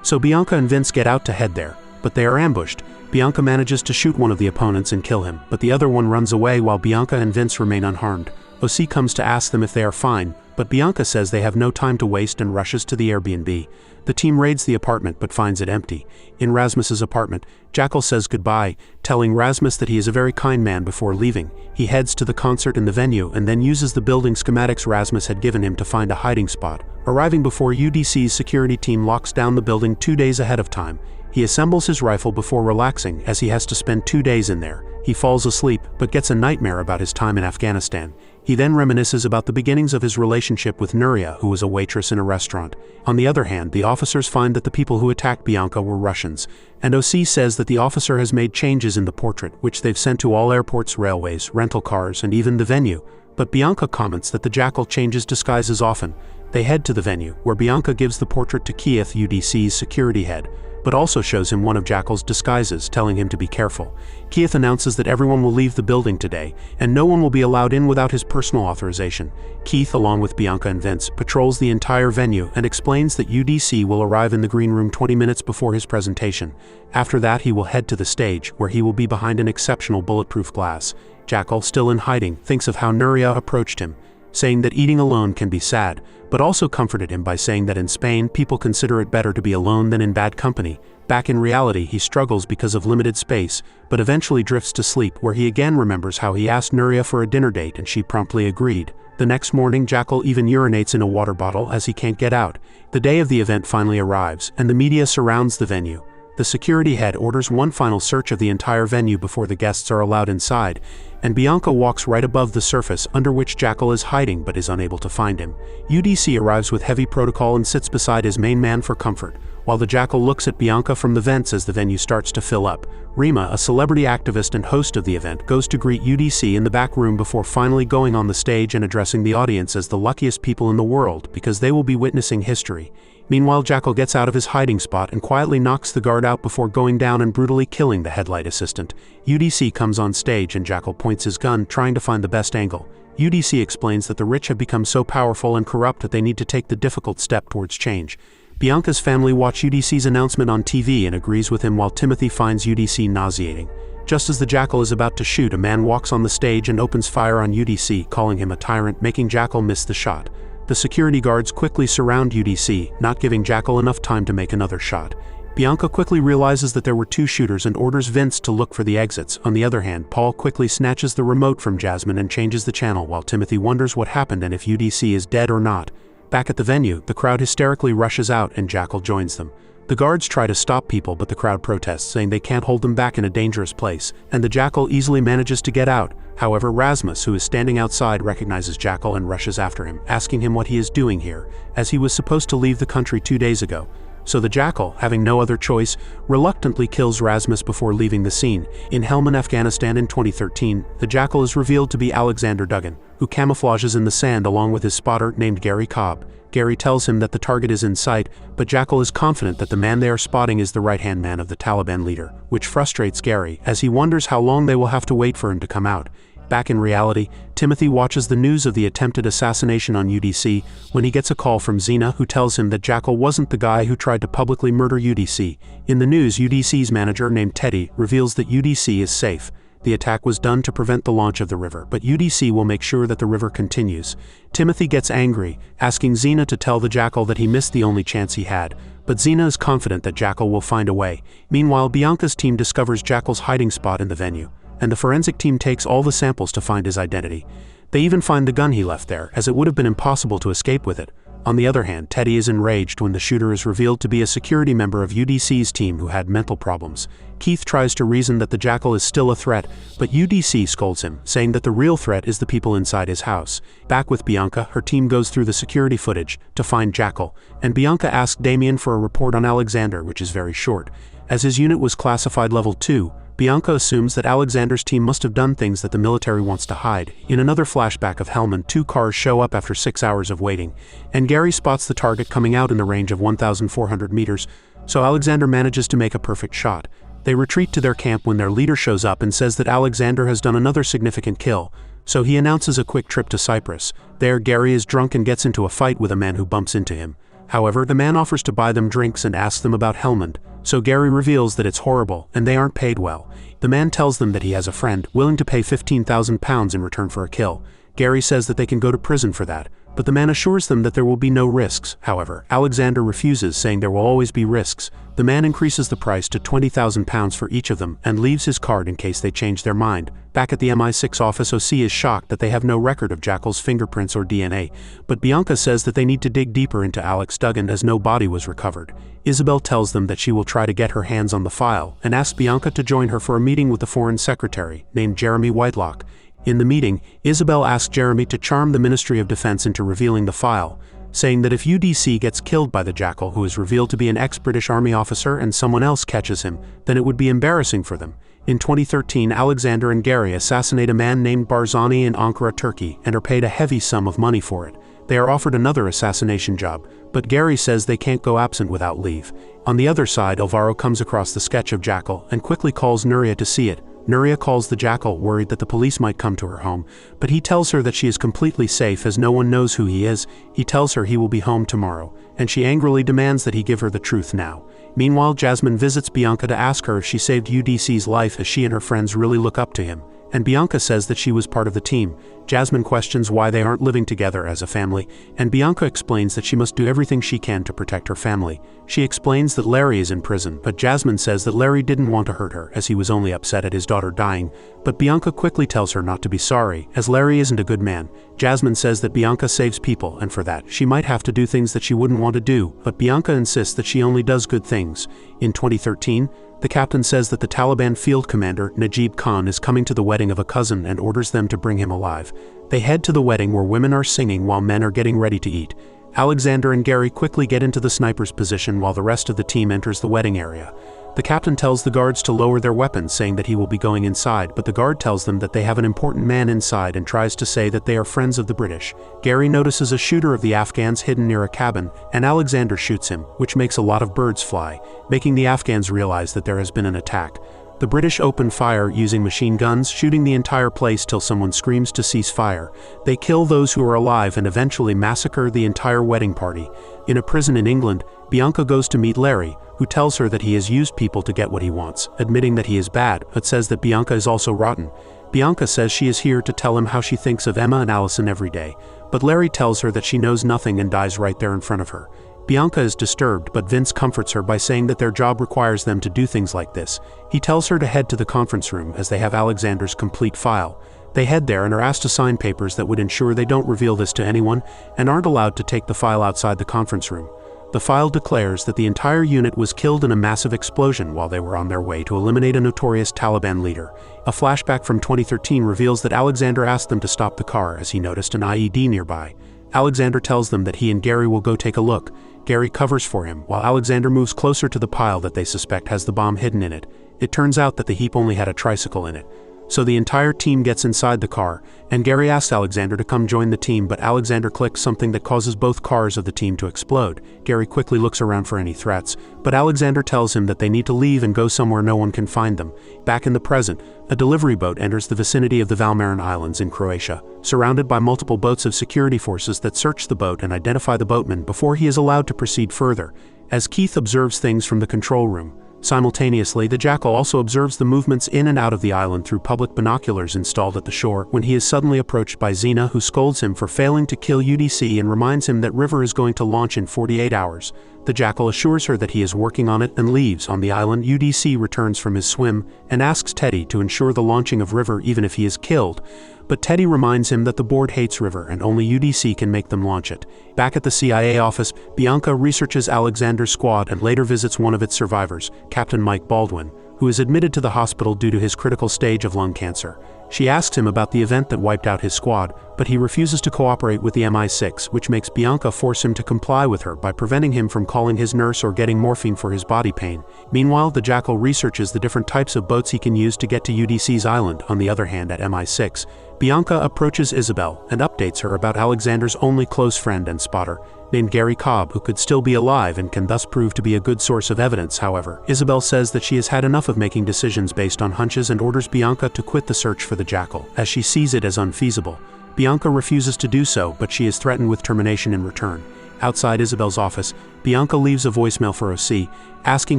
So Bianca and Vince get out to head there, but they are ambushed. Bianca manages to shoot one of the opponents and kill him, but the other one runs away while Bianca and Vince remain unharmed. OC comes to ask them if they are fine, but Bianca says they have no time to waste and rushes to the Airbnb. The team raids the apartment but finds it empty. In Rasmus's apartment, Jackal says goodbye, telling Rasmus that he is a very kind man before leaving. He heads to the concert in the venue and then uses the building schematics Rasmus had given him to find a hiding spot, arriving before UDC's security team locks down the building 2 days ahead of time. He assembles his rifle before relaxing, as he has to spend 2 days in there. He falls asleep, but gets a nightmare about his time in Afghanistan. He then reminisces about the beginnings of his relationship with Nuria, who was a waitress in a restaurant. On the other hand, the officers find that the people who attacked Bianca were Russians, and OC says that the officer has made changes in the portrait, which they've sent to all airports, railways, rental cars, and even the venue. But Bianca comments that the Jackal changes disguises often. They head to the venue, where Bianca gives the portrait to Keith, UDC's security head, but also shows him one of Jackal's disguises, telling him to be careful. Keith announces that everyone will leave the building today, and no one will be allowed in without his personal authorization. Keith, along with Bianca and Vince, patrols the entire venue and explains that UDC will arrive in the green room 20 minutes before his presentation. After that, he will head to the stage, where he will be behind an exceptional bulletproof glass. Jackal, still in hiding, thinks of how Nuria approached him, saying that eating alone can be sad, but also comforted him by saying that in Spain people consider it better to be alone than in bad company. Back in reality, he struggles because of limited space, but eventually drifts to sleep, where he again remembers how he asked Nuria for a dinner date and she promptly agreed. The next morning, Jackal even urinates in a water bottle as he can't get out. The day of the event finally arrives, and the media surrounds the venue. The security head orders one final search of the entire venue before the guests are allowed inside, and Bianca walks right above the surface under which Jackal is hiding but is unable to find him. UDC arrives with heavy protocol and sits beside his main man for comfort, while the Jackal looks at Bianca from the vents as the venue starts to fill up. Rima, a celebrity activist and host of the event, goes to greet UDC in the back room before finally going on the stage and addressing the audience as the luckiest people in the world because they will be witnessing history. Meanwhile, Jackal gets out of his hiding spot and quietly knocks the guard out before going down and brutally killing the headlight assistant. UDC comes on stage and Jackal points his gun, trying to find the best angle. UDC explains that the rich have become so powerful and corrupt that they need to take the difficult step towards change. Bianca's family watch UDC's announcement on TV and agrees with him, while Timothy finds UDC nauseating. Just as the Jackal is about to shoot, a man walks on the stage and opens fire on UDC, calling him a tyrant, making Jackal miss the shot. The security guards quickly surround UDC, not giving Jackal enough time to make another shot. Bianca quickly realizes that there were two shooters and orders Vince to look for the exits. On the other hand, Paul quickly snatches the remote from Jasmine and changes the channel, while Timothy wonders what happened and if UDC is dead or not. Back at the venue, the crowd hysterically rushes out and Jackal joins them. The guards try to stop people, but the crowd protests, saying they can't hold them back in a dangerous place, and the Jackal easily manages to get out. However, Rasmus, who is standing outside, recognizes Jackal and rushes after him, asking him what he is doing here, as he was supposed to leave the country 2 days ago. So the Jackal, having no other choice, reluctantly kills Rasmus before leaving the scene. In Helmand, Afghanistan in 2013, the Jackal is revealed to be Alexander Duggan, who camouflages in the sand along with his spotter named Gary Cobb. Gary tells him that the target is in sight, but Jackal is confident that the man they are spotting is the right-hand man of the Taliban leader, which frustrates Gary, as he wonders how long they will have to wait for him to come out. Back in reality, Timothy watches the news of the attempted assassination on UDC when he gets a call from Xena, who tells him that Jackal wasn't the guy who tried to publicly murder UDC. In the news, UDC's manager, named Teddy, reveals that UDC is safe. The attack was done to prevent the launch of the river, but UDC will make sure that the river continues. Timothy gets angry, asking Xena to tell the Jackal that he missed the only chance he had, but Xena is confident that Jackal will find a way. Meanwhile, Bianca's team discovers Jackal's hiding spot in the venue, and the forensic team takes all the samples to find his identity. They even find the gun he left there, as it would have been impossible to escape with it. On the other hand, Teddy is enraged when the shooter is revealed to be a security member of UDC's team who had mental problems. Keith tries to reason that the Jackal is still a threat, but UDC scolds him, saying that the real threat is the people inside his house. Back with Bianca, her team goes through the security footage to find Jackal, and Bianca asks Damien for a report on Alexander, which is very short. As his unit was classified level 2, Bianca assumes that Alexander's team must have done things that the military wants to hide. In another flashback of Helmand, 2 cars show up after 6 hours of waiting, and Gary spots the target coming out in the range of 1,400 meters, so Alexander manages to make a perfect shot. They retreat to their camp when their leader shows up and says that Alexander has done another significant kill, so he announces a quick trip to Cyprus. There, Gary is drunk and gets into a fight with a man who bumps into him. However, the man offers to buy them drinks and asks them about Helmand, so Gary reveals that it's horrible and they aren't paid well. The man tells them that he has a friend willing to pay £15,000 in return for a kill. Gary says that they can go to prison for that, but the man assures them that there will be no risks. However, Alexander refuses, saying there will always be risks. The man increases the price to £20,000 for each of them and leaves his card in case they change their mind. Back at the MI6 office, OC is shocked that they have no record of Jackal's fingerprints or DNA, but Bianca says that they need to dig deeper into Alex Duggan as no body was recovered. Isabel tells them that she will try to get her hands on the file and asks Bianca to join her for a meeting with the Foreign Secretary, named Jeremy Whitelock. In the meeting, Isabel asks Jeremy to charm the Ministry of Defense into revealing the file, saying that if UDC gets killed by the Jackal, who is revealed to be an ex-British Army officer, and someone else catches him, then it would be embarrassing for them. In 2013, Alexander and Gary assassinate a man named Barzani in Ankara, Turkey, and are paid a heavy sum of money for it. They are offered another assassination job, but Gary says they can't go absent without leave. On the other side, Alvaro comes across the sketch of Jackal and quickly calls Nuria to see it. Nuria calls the Jackal, worried that the police might come to her home, but he tells her that she is completely safe as no one knows who he is. He tells her he will be home tomorrow, and she angrily demands that he give her the truth now. Meanwhile, Jasmine visits Bianca to ask her if she saved UDC's life, as she and her friends really look up to him, and Bianca says that she was part of the team. Jasmine questions why they aren't living together as a family, and Bianca explains that she must do everything she can to protect her family. She explains that Larry is in prison, but Jasmine says that Larry didn't want to hurt her as he was only upset at his daughter dying, but Bianca quickly tells her not to be sorry, as Larry isn't a good man. Jasmine says that Bianca saves people, and for that, she might have to do things that she wouldn't want to do, but Bianca insists that she only does good things. In 2013, the captain says that the Taliban field commander, Najib Khan, is coming to the wedding of a cousin and orders them to bring him alive. They head to the wedding where women are singing while men are getting ready to eat. Alexander and Gary quickly get into the sniper's position while the rest of the team enters the wedding area. The captain tells the guards to lower their weapons, saying that he will be going inside, but the guard tells them that they have an important man inside and tries to say that they are friends of the British. Gary notices a shooter of the Afghans hidden near a cabin, and Alexander shoots him, which makes a lot of birds fly, making the Afghans realize that there has been an attack. The British open fire using machine guns, shooting the entire place till someone screams to cease fire. They kill those who are alive and eventually massacre the entire wedding party. In a prison in England, Bianca goes to meet Larry, who tells her that he has used people to get what he wants, admitting that he is bad, but says that Bianca is also rotten. Bianca says she is here to tell him how she thinks of Emma and Allison every day, but Larry tells her that she knows nothing and dies right there in front of her. Bianca is disturbed, but Vince comforts her by saying that their job requires them to do things like this. He tells her to head to the conference room as they have Alexander's complete file. They head there and are asked to sign papers that would ensure they don't reveal this to anyone and aren't allowed to take the file outside the conference room. The file declares that the entire unit was killed in a massive explosion while they were on their way to eliminate a notorious Taliban leader. A flashback from 2013 reveals that Alexander asked them to stop the car as he noticed an IED nearby. Alexander tells them that he and Gary will go take a look. Gary covers for him, while Alexander moves closer to the pile that they suspect has the bomb hidden in it. It turns out that the heap only had a tricycle in it. So the entire team gets inside the car, and Gary asks Alexander to come join the team, but Alexander clicks something that causes both cars of the team to explode. Gary quickly looks around for any threats, but Alexander tells him that they need to leave and go somewhere no one can find them. Back in the present, a delivery boat enters the vicinity of the Valmarin Islands in Croatia, surrounded by multiple boats of security forces that search the boat and identify the boatman before he is allowed to proceed further, as Keith observes things from the control room. Simultaneously, the Jackal also observes the movements in and out of the island through public binoculars installed at the shore when he is suddenly approached by Xena, who scolds him for failing to kill UDC and reminds him that River is going to launch in 48 hours. The Jackal assures her that he is working on it and leaves. On the island, UDC returns from his swim and asks Teddy to ensure the launching of River even if he is killed. But Teddy reminds him that the board hates River and only UDC can make them launch it. Back at the CIA office, Bianca researches Alexander's squad and later visits one of its survivors, Captain Mike Baldwin, who is admitted to the hospital due to his critical stage of lung cancer. She asks him about the event that wiped out his squad, but he refuses to cooperate with the MI6, which makes Bianca force him to comply with her by preventing him from calling his nurse or getting morphine for his body pain. Meanwhile, the Jackal researches the different types of boats he can use to get to UDC's island. On the other hand, at MI6, Bianca approaches Isabel and updates her about Alexander's only close friend and spotter, named Gary Cobb, who could still be alive and can thus prove to be a good source of evidence. However, Isabel says that she has had enough of making decisions based on hunches and orders Bianca to quit the search for the Jackal, as she sees it as unfeasible. Bianca refuses to do so, but she is threatened with termination in return. Outside Isabel's office, Bianca leaves a voicemail for OC, asking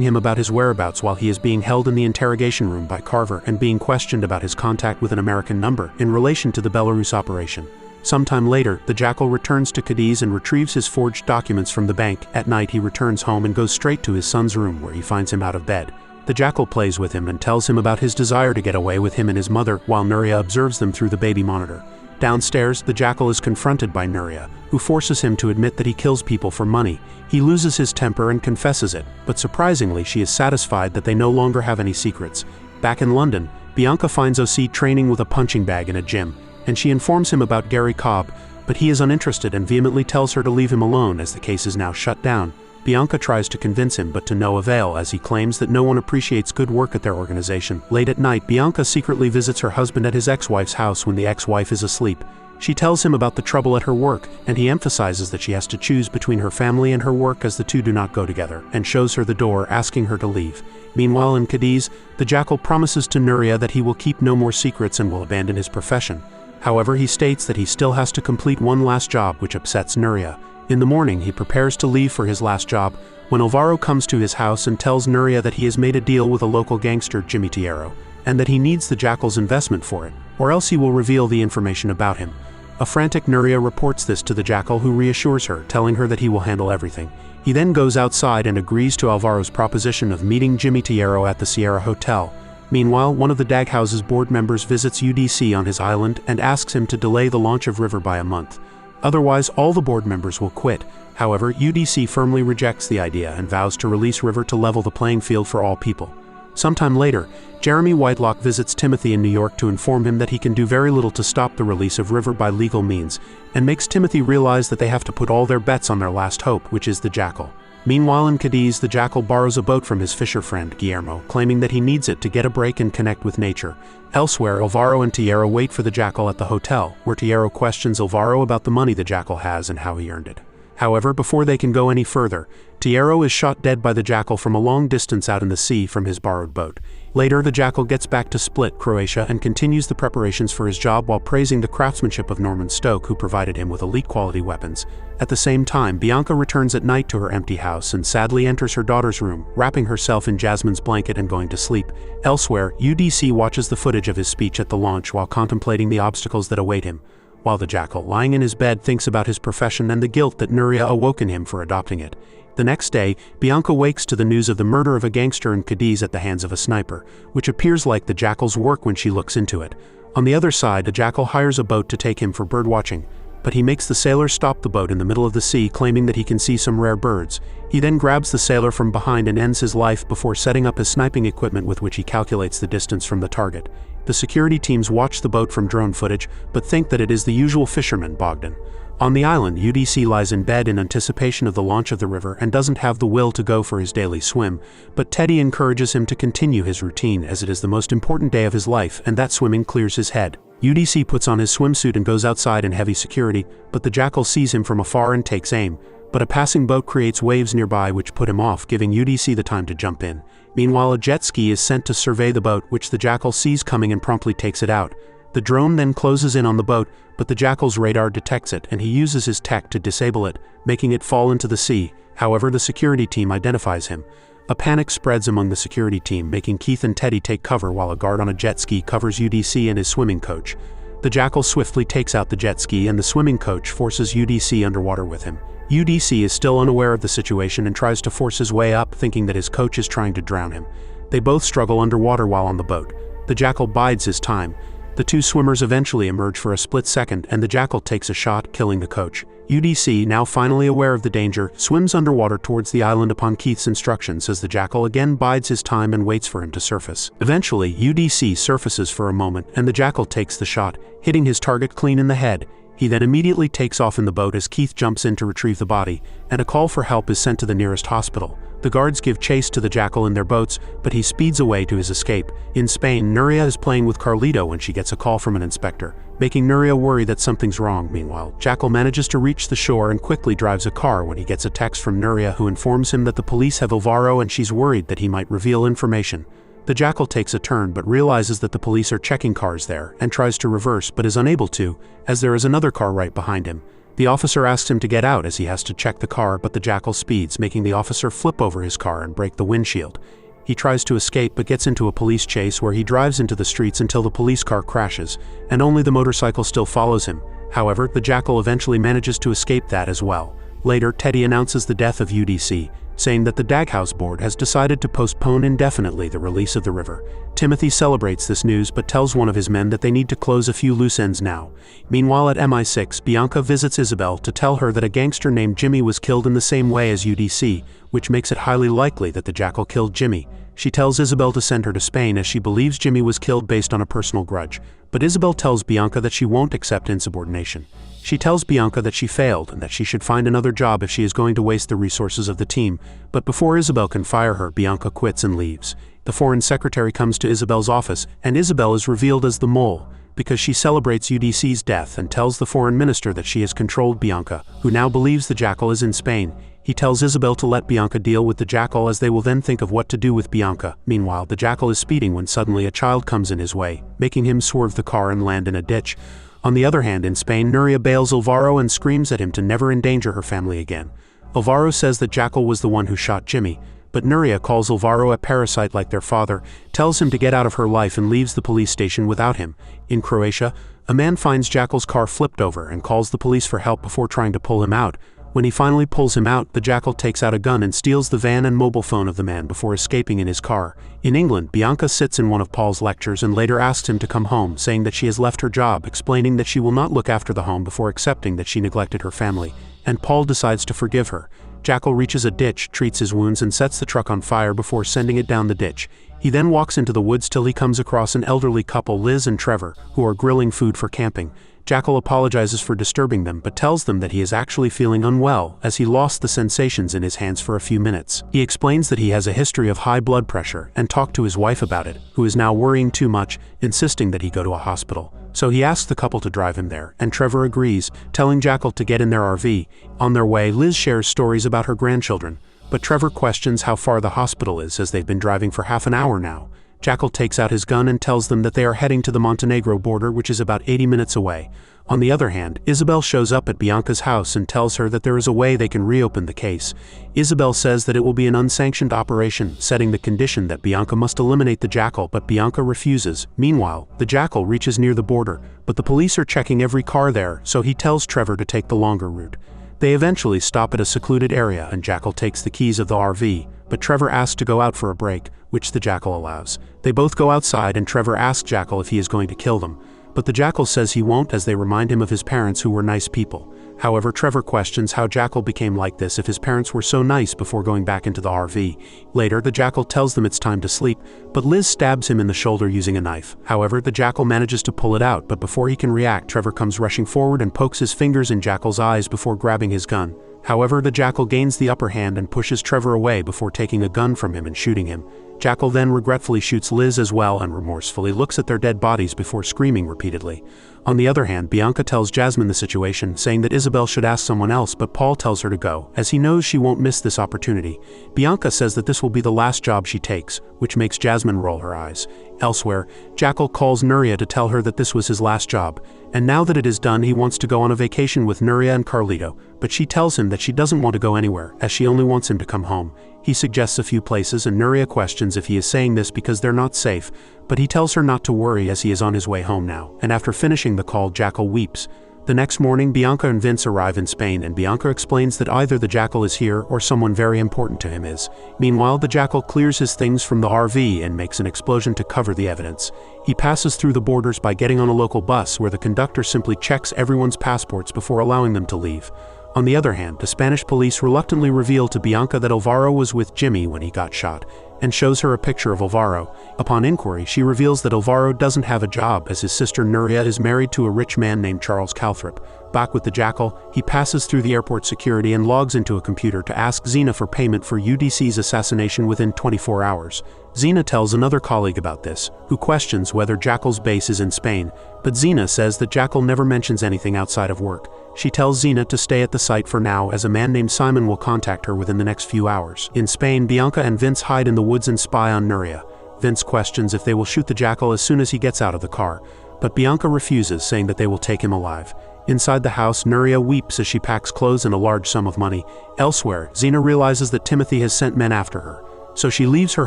him about his whereabouts while he is being held in the interrogation room by Carver and being questioned about his contact with an American number in relation to the Belarus operation. Sometime later, the Jackal returns to Cadiz and retrieves his forged documents from the bank. At night he returns home and goes straight to his son's room, where he finds him out of bed. The Jackal plays with him and tells him about his desire to get away with him and his mother, while Nuria observes them through the baby monitor. Downstairs, the Jackal is confronted by Nuria, who forces him to admit that he kills people for money. He loses his temper and confesses it, but surprisingly she is satisfied that they no longer have any secrets. Back in London, Bianca finds OC training with a punching bag in a gym, and she informs him about Gary Cobb, but he is uninterested and vehemently tells her to leave him alone as the case is now shut down. Bianca tries to convince him, but to no avail, as he claims that no one appreciates good work at their organization. Late at night, Bianca secretly visits her husband at his ex-wife's house when the ex-wife is asleep. She tells him about the trouble at her work, and he emphasizes that she has to choose between her family and her work, as the two do not go together, and shows her the door, asking her to leave. Meanwhile in Cadiz, the Jackal promises to Nuria that he will keep no more secrets and will abandon his profession. However, he states that he still has to complete one last job, which upsets Nuria. In the morning, he prepares to leave for his last job, when Alvaro comes to his house and tells Nuria that he has made a deal with a local gangster, Jimmy Tierro, and that he needs the Jackal's investment for it, or else he will reveal the information about him. A frantic Nuria reports this to the Jackal, who reassures her, telling her that he will handle everything. He then goes outside and agrees to Alvaro's proposition of meeting Jimmy Tierro at the Sierra Hotel. Meanwhile, one of the Daghouse's board members visits UDC on his island and asks him to delay the launch of River by a month. Otherwise, all the board members will quit. However, UDC firmly rejects the idea and vows to release River to level the playing field for all people. Sometime later, Jeremy Whitelock visits Timothy in New York to inform him that he can do very little to stop the release of River by legal means, and makes Timothy realize that they have to put all their bets on their last hope, which is the Jackal. Meanwhile in Cadiz, the Jackal borrows a boat from his fisher friend, Guillermo, claiming that he needs it to get a break and connect with nature. Elsewhere, Alvaro and Tierro wait for the Jackal at the hotel, where Tierro questions Alvaro about the money the Jackal has and how he earned it. However, before they can go any further, Tierro is shot dead by the Jackal from a long distance out in the sea from his borrowed boat. Later, the Jackal gets back to Split, Croatia, and continues the preparations for his job while praising the craftsmanship of Norman Stoke, who provided him with elite-quality weapons. At the same time, Bianca returns at night to her empty house and sadly enters her daughter's room, wrapping herself in Jasmine's blanket and going to sleep. Elsewhere, UDC watches the footage of his speech at the launch while contemplating the obstacles that await him, while the Jackal, lying in his bed, thinks about his profession and the guilt that Nuria awoke in him for adopting it. The next day, Bianca wakes to the news of the murder of a gangster in Cadiz at the hands of a sniper, which appears like the Jackal's work when she looks into it. On the other side, the Jackal hires a boat to take him for birdwatching, but he makes the sailor stop the boat in the middle of the sea, claiming that he can see some rare birds. He then grabs the sailor from behind and ends his life before setting up his sniping equipment with which he calculates the distance from the target. The security teams watch the boat from drone footage, but think that it is the usual fisherman, Bogdan. On the island, UDC lies in bed in anticipation of the launch of the River and doesn't have the will to go for his daily swim, but Teddy encourages him to continue his routine as it is the most important day of his life and that swimming clears his head. UDC puts on his swimsuit and goes outside in heavy security, but the Jackal sees him from afar and takes aim, but a passing boat creates waves nearby which put him off, giving UDC the time to jump in. Meanwhile, a jet ski is sent to survey the boat, which the Jackal sees coming and promptly takes it out. The drone then closes in on the boat, but the Jackal's radar detects it and he uses his tech to disable it, making it fall into the sea. However, the security team identifies him. A panic spreads among the security team, making Keith and Teddy take cover while a guard on a jet ski covers UDC and his swimming coach. The Jackal swiftly takes out the jet ski and the swimming coach forces UDC underwater with him. UDC is still unaware of the situation and tries to force his way up, thinking that his coach is trying to drown him. They both struggle underwater while on the boat. The Jackal bides his time. The two swimmers eventually emerge for a split second and the Jackal takes a shot, killing the coach. UDC, now finally aware of the danger, swims underwater towards the island upon Keith's instructions as the Jackal again bides his time and waits for him to surface. Eventually, UDC surfaces for a moment and the Jackal takes the shot, hitting his target clean in the head. He then immediately takes off in the boat as Keith jumps in to retrieve the body, and a call for help is sent to the nearest hospital. The guards give chase to the Jackal in their boats, but he speeds away to his escape. In Spain, Nuria is playing with Carlito when she gets a call from an inspector, making Nuria worry that something's wrong. Meanwhile, Jackal manages to reach the shore and quickly drives a car when he gets a text from Nuria who informs him that the police have Alvaro and she's worried that he might reveal information. The Jackal takes a turn but realizes that the police are checking cars there and tries to reverse but is unable to, as there is another car right behind him. The officer asks him to get out as he has to check the car, but the Jackal speeds, making the officer flip over his car and break the windshield. He tries to escape but gets into a police chase where he drives into the streets until the police car crashes, and only the motorcycle still follows him. However, the Jackal eventually manages to escape that as well. Later, Teddy announces the death of UDC, saying that the Daghouse board has decided to postpone indefinitely the release of the river. Timothy celebrates this news but tells one of his men that they need to close a few loose ends now. Meanwhile at MI6, Bianca visits Isabel to tell her that a gangster named Jimmy was killed in the same way as UDC, which makes it highly likely that the Jackal killed Jimmy. She tells Isabel to send her to Spain as she believes Jimmy was killed based on a personal grudge, but Isabel tells Bianca that she won't accept insubordination. She tells Bianca that she failed and that she should find another job if she is going to waste the resources of the team, but before Isabel can fire her, Bianca quits and leaves. The foreign secretary comes to Isabel's office, and Isabel is revealed as the mole, because she celebrates UDC's death and tells the foreign minister that she has controlled Bianca, who now believes the Jackal is in Spain. He tells Isabel to let Bianca deal with the Jackal as they will then think of what to do with Bianca. Meanwhile, the Jackal is speeding when suddenly a child comes in his way, making him swerve the car and land in a ditch. On the other hand, in Spain, Nuria bails Alvaro and screams at him to never endanger her family again. Alvaro says that Jackal was the one who shot Jimmy, but Nuria calls Alvaro a parasite like their father, tells him to get out of her life and leaves the police station without him. In Croatia, a man finds Jackal's car flipped over and calls the police for help before trying to pull him out. When he finally pulls him out, the Jackal takes out a gun and steals the van and mobile phone of the man before escaping in his car. In England, Bianca sits in one of Paul's lectures and later asks him to come home, saying that she has left her job, explaining that she will not look after the home before accepting that she neglected her family, and Paul decides to forgive her. Jackal reaches a ditch, treats his wounds and sets the truck on fire before sending it down the ditch. He then walks into the woods till he comes across an elderly couple, Liz and Trevor, who are grilling food for camping. Jackal apologizes for disturbing them but tells them that he is actually feeling unwell as he lost the sensations in his hands for a few minutes. He explains that he has a history of high blood pressure and talked to his wife about it, who is now worrying too much, insisting that he go to a hospital. So he asks the couple to drive him there, and Trevor agrees, telling Jackal to get in their RV. On their way, Liz shares stories about her grandchildren, but Trevor questions how far the hospital is as they've been driving for half an hour now. Jackal takes out his gun and tells them that they are heading to the Montenegro border, which is about 80 minutes away. On the other hand, Isabel shows up at Bianca's house and tells her that there is a way they can reopen the case. Isabel says that it will be an unsanctioned operation, setting the condition that Bianca must eliminate the Jackal, but Bianca refuses. Meanwhile, the Jackal reaches near the border, but the police are checking every car there, so he tells Trevor to take the longer route. They eventually stop at a secluded area and Jackal takes the keys of the RV, but Trevor asks to go out for a break, which the Jackal allows. They both go outside and Trevor asks Jackal if he is going to kill them, but the Jackal says he won't as they remind him of his parents who were nice people. However, Trevor questions how Jackal became like this if his parents were so nice before going back into the RV. Later, the Jackal tells them it's time to sleep, but Liz stabs him in the shoulder using a knife. However, the Jackal manages to pull it out, but before he can react, Trevor comes rushing forward and pokes his fingers in Jackal's eyes before grabbing his gun. However, the Jackal gains the upper hand and pushes Trevor away before taking a gun from him and shooting him. Jackal then regretfully shoots Liz as well and remorsefully looks at their dead bodies before screaming repeatedly. On the other hand, Bianca tells Jasmine the situation, saying that Isabel should ask someone else, but Paul tells her to go, as he knows she won't miss this opportunity. Bianca says that this will be the last job she takes, which makes Jasmine roll her eyes. Elsewhere, Jackal calls Nuria to tell her that this was his last job, and now that it is done, he wants to go on a vacation with Nuria and Carlito, but she tells him that she doesn't want to go anywhere, as she only wants him to come home. He suggests a few places and Nuria questions if he is saying this because they're not safe, but he tells her not to worry as he is on his way home now, and after finishing the call, Jackal weeps. The next morning, Bianca and Vince arrive in Spain and Bianca explains that either the Jackal is here or someone very important to him is. Meanwhile, the Jackal clears his things from the RV and makes an explosion to cover the evidence. He passes through the borders by getting on a local bus where the conductor simply checks everyone's passports before allowing them to leave. On the other hand, the Spanish police reluctantly reveal to Bianca that Alvaro was with Jimmy when he got shot, and shows her a picture of Alvaro. Upon inquiry, she reveals that Alvaro doesn't have a job as his sister Nuria is married to a rich man named Charles Calthrop. Back with the Jackal, he passes through the airport security and logs into a computer to ask Xena for payment for UDC's assassination within 24 hours. Xena tells another colleague about this, who questions whether Jackal's base is in Spain, but Xena says that Jackal never mentions anything outside of work. She tells Xena to stay at the site for now as a man named Simon will contact her within the next few hours. In Spain, Bianca and Vince hide in the woods and spy on Nuria. Vince questions if they will shoot the Jackal as soon as he gets out of the car, but Bianca refuses, saying that they will take him alive. Inside the house, Nuria weeps as she packs clothes and a large sum of money. Elsewhere, Xena realizes that Timothy has sent men after her, so she leaves her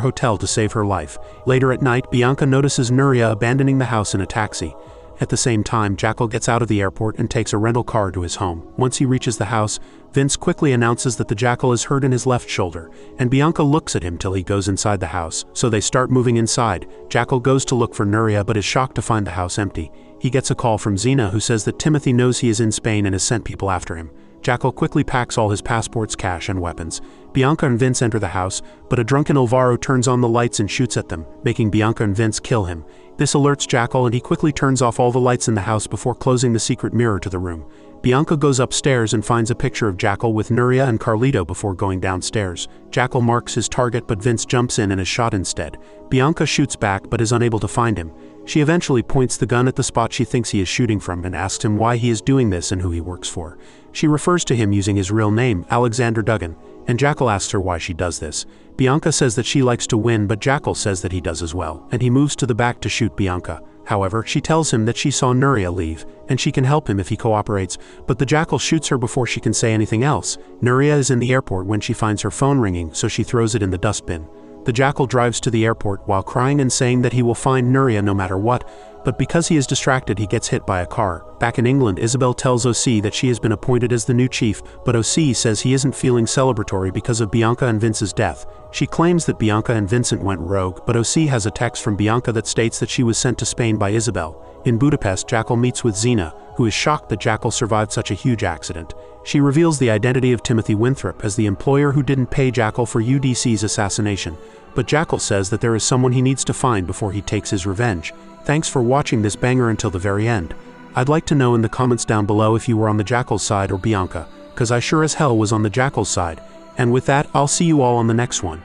hotel to save her life. Later at night, Bianca notices Nuria abandoning the house in a taxi, At the same time, Jackal gets out of the airport and takes a rental car to his home. Once he reaches the house, Vince quickly announces that the Jackal is hurt in his left shoulder, and Bianca looks at him till he goes inside the house. So they start moving inside. Jackal goes to look for Nuria but is shocked to find the house empty. He gets a call from Zena, who says that Timothy knows he is in Spain and has sent people after him. Jackal quickly packs all his passports, cash, and weapons. Bianca and Vince enter the house, but a drunken Alvaro turns on the lights and shoots at them, making Bianca and Vince kill him. This alerts Jackal and he quickly turns off all the lights in the house before closing the secret mirror to the room. Bianca goes upstairs and finds a picture of Jackal with Nuria and Carlito before going downstairs. Jackal marks his target but Vince jumps in and is shot instead. Bianca shoots back but is unable to find him. She eventually points the gun at the spot she thinks he is shooting from and asks him why he is doing this and who he works for. She refers to him using his real name, Alexander Duggan, and Jackal asks her why she does this. Bianca says that she likes to win, but Jackal says that he does as well, and he moves to the back to shoot Bianca. However, she tells him that she saw Nuria leave, and she can help him if he cooperates, but the Jackal shoots her before she can say anything else. Nuria is in the airport when she finds her phone ringing, so she throws it in the dustbin. The Jackal drives to the airport while crying and saying that he will find Nuria no matter what, but because he is distracted he gets hit by a car. Back in England, Isabel tells OC that she has been appointed as the new chief, but OC says he isn't feeling celebratory because of Bianca and Vince's death. She claims that Bianca and Vincent went rogue, but OC has a text from Bianca that states that she was sent to Spain by Isabel. In Budapest, Jackal meets with Zena, who is shocked that Jackal survived such a huge accident. She reveals the identity of Timothy Winthrop as the employer who didn't pay Jackal for UDC's assassination, but Jackal says that there is someone he needs to find before he takes his revenge. Thanks for watching this banger until the very end. I'd like to know in the comments down below if you were on the Jackal's side or Bianca, cause I sure as hell was on the Jackal's side. And with that, I'll see you all on the next one.